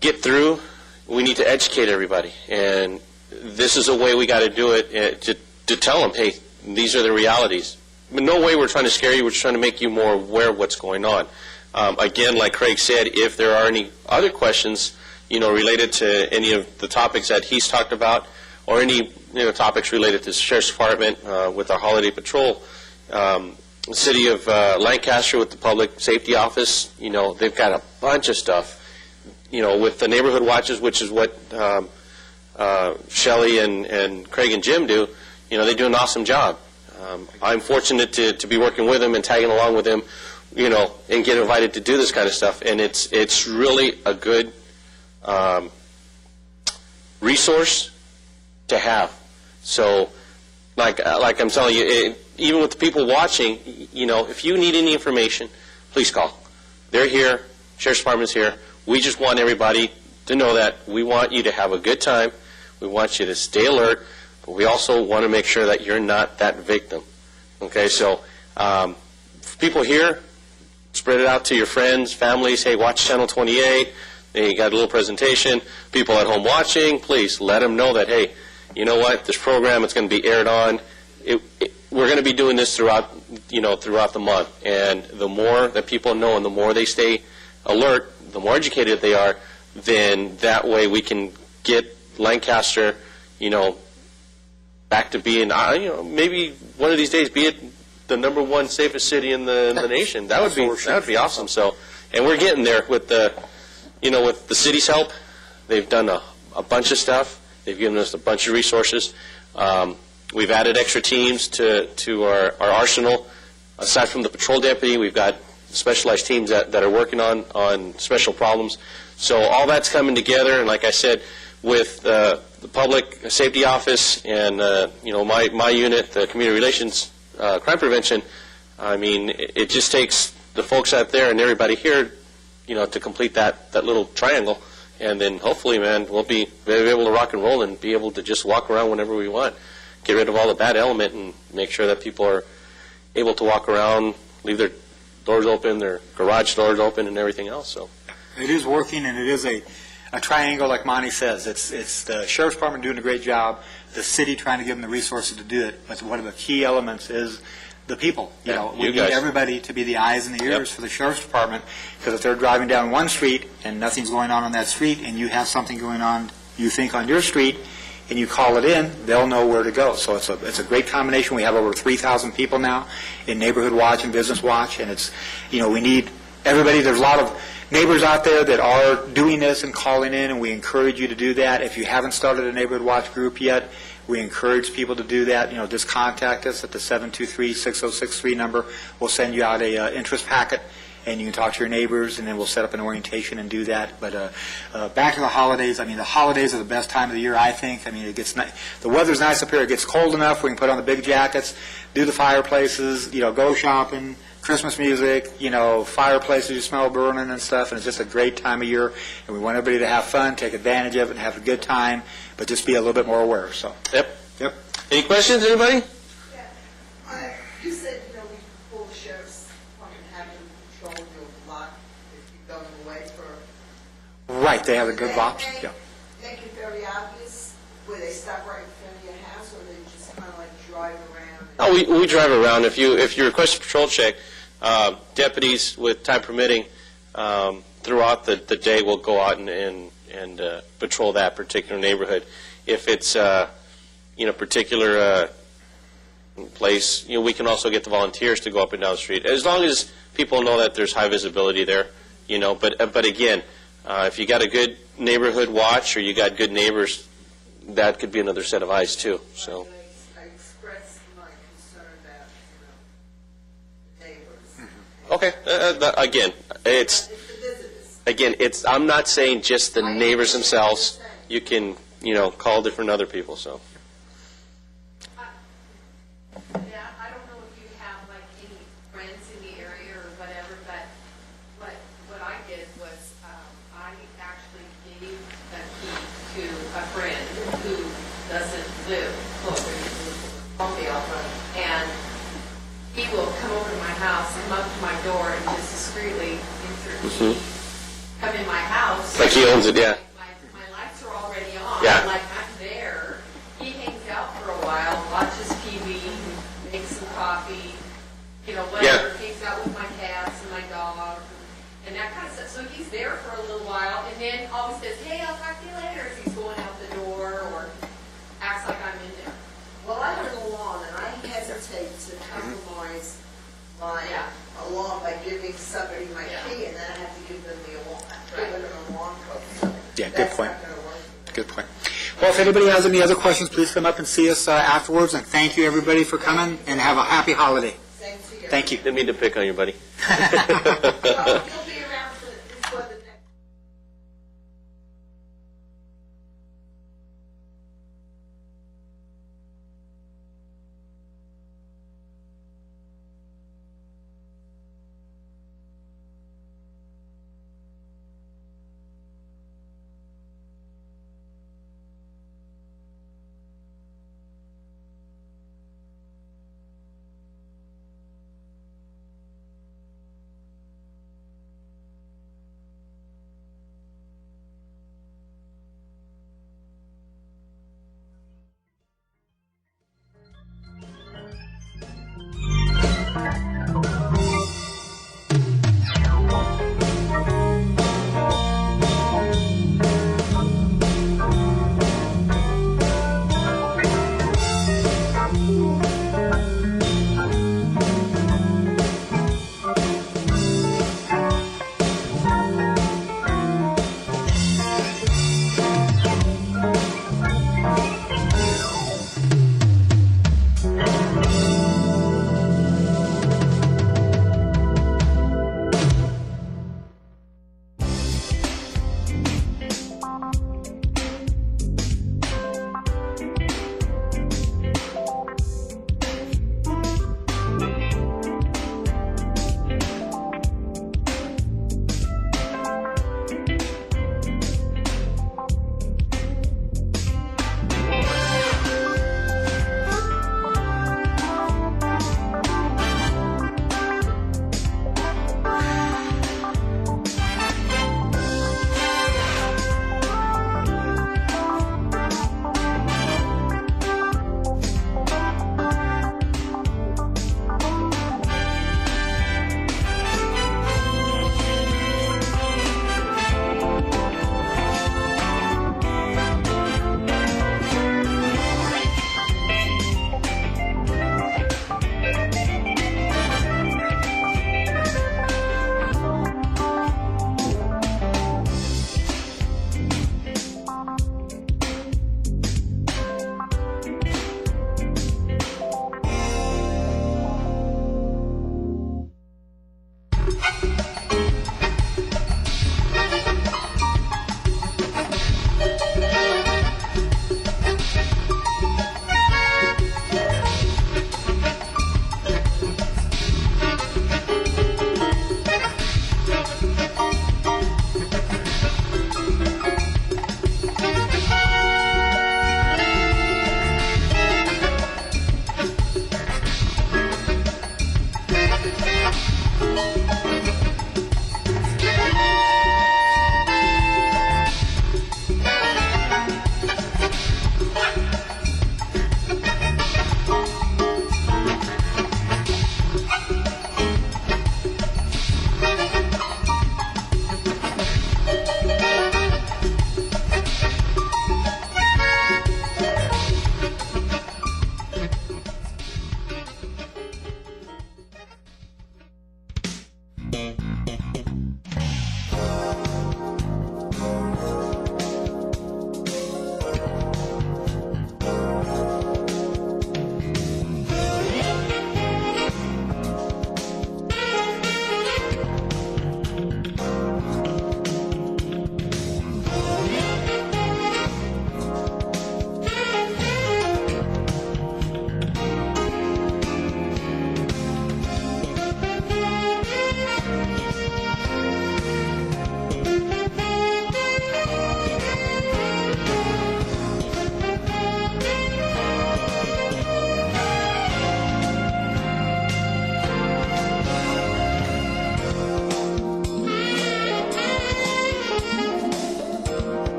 Speaker 2: get through, we need to educate everybody. And this is a way we got to do it, to tell them, hey, these are the realities. In no way we're trying to scare you. We're just trying to make you more aware of what's going on. Again, like Craig said, if there are any other questions, related to any of the topics that he's talked about, or any topics related to the Sheriff's Department with our holiday patrol, the City of Lancaster with the Public Safety Office, they've got a bunch of stuff. With the Neighborhood Watches, which is what Shelley and Craig and Jim do, they do an awesome job. I'm fortunate to be working with them and tagging along with them, and get invited to do this kind of stuff. And it's really a good resource to have. So, like I'm telling you, even with the people watching, if you need any information, please call. They're here. Sheriff's Department's here. We just want everybody to know that we want you to have a good time. We want you to stay alert, but we also want to make sure that you're not that victim. Okay, so people here, spread it out to your friends, families. Hey, watch Channel 28. They got a little presentation. People at home watching, please let them know that, hey, you know what, this program, it's going to be aired on. We're going to be doing this throughout the month. And the more that people know and the more they stay alert, the more educated they are, then that way we can get Lancaster, back to being, maybe one of these days be it the #1 safest city in the nation. That would be awesome. So, and we're getting there with with the city's help. They've done a bunch of stuff. They've given us a bunch of resources. We've added extra teams to our arsenal. Aside from the patrol deputy, we've got specialized teams that are working on special problems. So all that's coming together, and like I said, with the Public Safety Office and my unit, the Community Relations Crime Prevention, I mean, it just takes the folks out there and everybody here, to complete that little triangle, and then hopefully, man, we'll be able to rock and roll and be able to just walk around whenever we want, get rid of all the bad element, and make sure that people are able to walk around, leave their doors open, their garage doors open, and everything else. So
Speaker 1: it is working, and it is a triangle, like Monty says. It's the Sheriff's Department doing a great job, the city trying to give them the resources to do it, but one of the key elements is the people. We need everybody to be the eyes and the ears for the Sheriff's Department, because if they're driving down one street and nothing's going on that street, and you have something going on, you think, on your street, and you call it in, they'll know where to go. So it's a great combination. We have over 3,000 people now in Neighborhood Watch and Business Watch, and it's, we need everybody. There's a lot of neighbors out there that are doing this and calling in, and we encourage you to do that. If you haven't started a Neighborhood Watch group yet, we encourage people to do that. Just contact us at the 723-6063 number. We'll send you out a interest packet, and you can talk to your neighbors, and then we'll set up an orientation and do that. But back to the holidays. I mean, the holidays are the best time of the year, I think. I mean, the weather's nice up here. It gets cold enough. We can put on the big jackets, do the fireplaces, go shopping, Christmas music, fireplaces you smell burning and stuff, and it's just a great time of year. And we want everybody to have fun, take advantage of it, and have a good time, but just be a little bit more aware. So. Yep.
Speaker 2: Any questions, anybody?
Speaker 4: Yeah. You said, we pull the sheriff's department, have them patrol your block if you're going away for...
Speaker 1: Right, they have a good box. Yeah.
Speaker 4: Make it very obvious where they stop right in front of your house, or they just kind of like drive around
Speaker 2: Oh, we drive around. If you request a patrol check, deputies, with time permitting, throughout the day will go out and patrol that particular neighborhood. If it's particular place, we can also get the volunteers to go up and down the street, as long as people know that there's high visibility there. But again, if you got a good neighborhood watch or you got good neighbors, that could be another set of eyes too. So.
Speaker 4: I expressed my concern about, neighbors.
Speaker 2: Okay. Again,
Speaker 4: It's the visitors.
Speaker 2: I'm not saying just the neighbors themselves. You can, call different other people. So.
Speaker 3: Yeah, I don't know if you have like any friends in the area or whatever, but what I did was I actually gave a key to a friend who doesn't live closer to Columbia, and he will come over to my house, come up to my door, and just discreetly insert the key, come in my house.
Speaker 2: Like he owns it, yeah.
Speaker 3: My lights are already on.
Speaker 2: Yeah.
Speaker 3: Like I'm there. He hangs out for a while, watches TV, makes some coffee, whatever.
Speaker 2: Yeah.
Speaker 3: Hangs out with my cats and my dog and that kind of stuff. So he's there for a little while, and then always says, "Hey, I'll talk to you later," as he's going out the door, or acts like I'm in there.
Speaker 4: Well, I live alone, and I hesitate to compromise my alarm by giving somebody my key, and then I have to give them the alarm, give them an alarm code. So
Speaker 1: Yeah, good point.
Speaker 4: That's not going to work.
Speaker 1: Good point. Well, if anybody has any other questions, please come up and see us afterwards, and thank you, everybody, for coming, and have a happy holiday.
Speaker 4: Same to you.
Speaker 1: Thank you.
Speaker 2: Didn't mean to pick on you, buddy.
Speaker 4: Well, you'll be around for the next.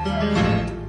Speaker 3: Thank you.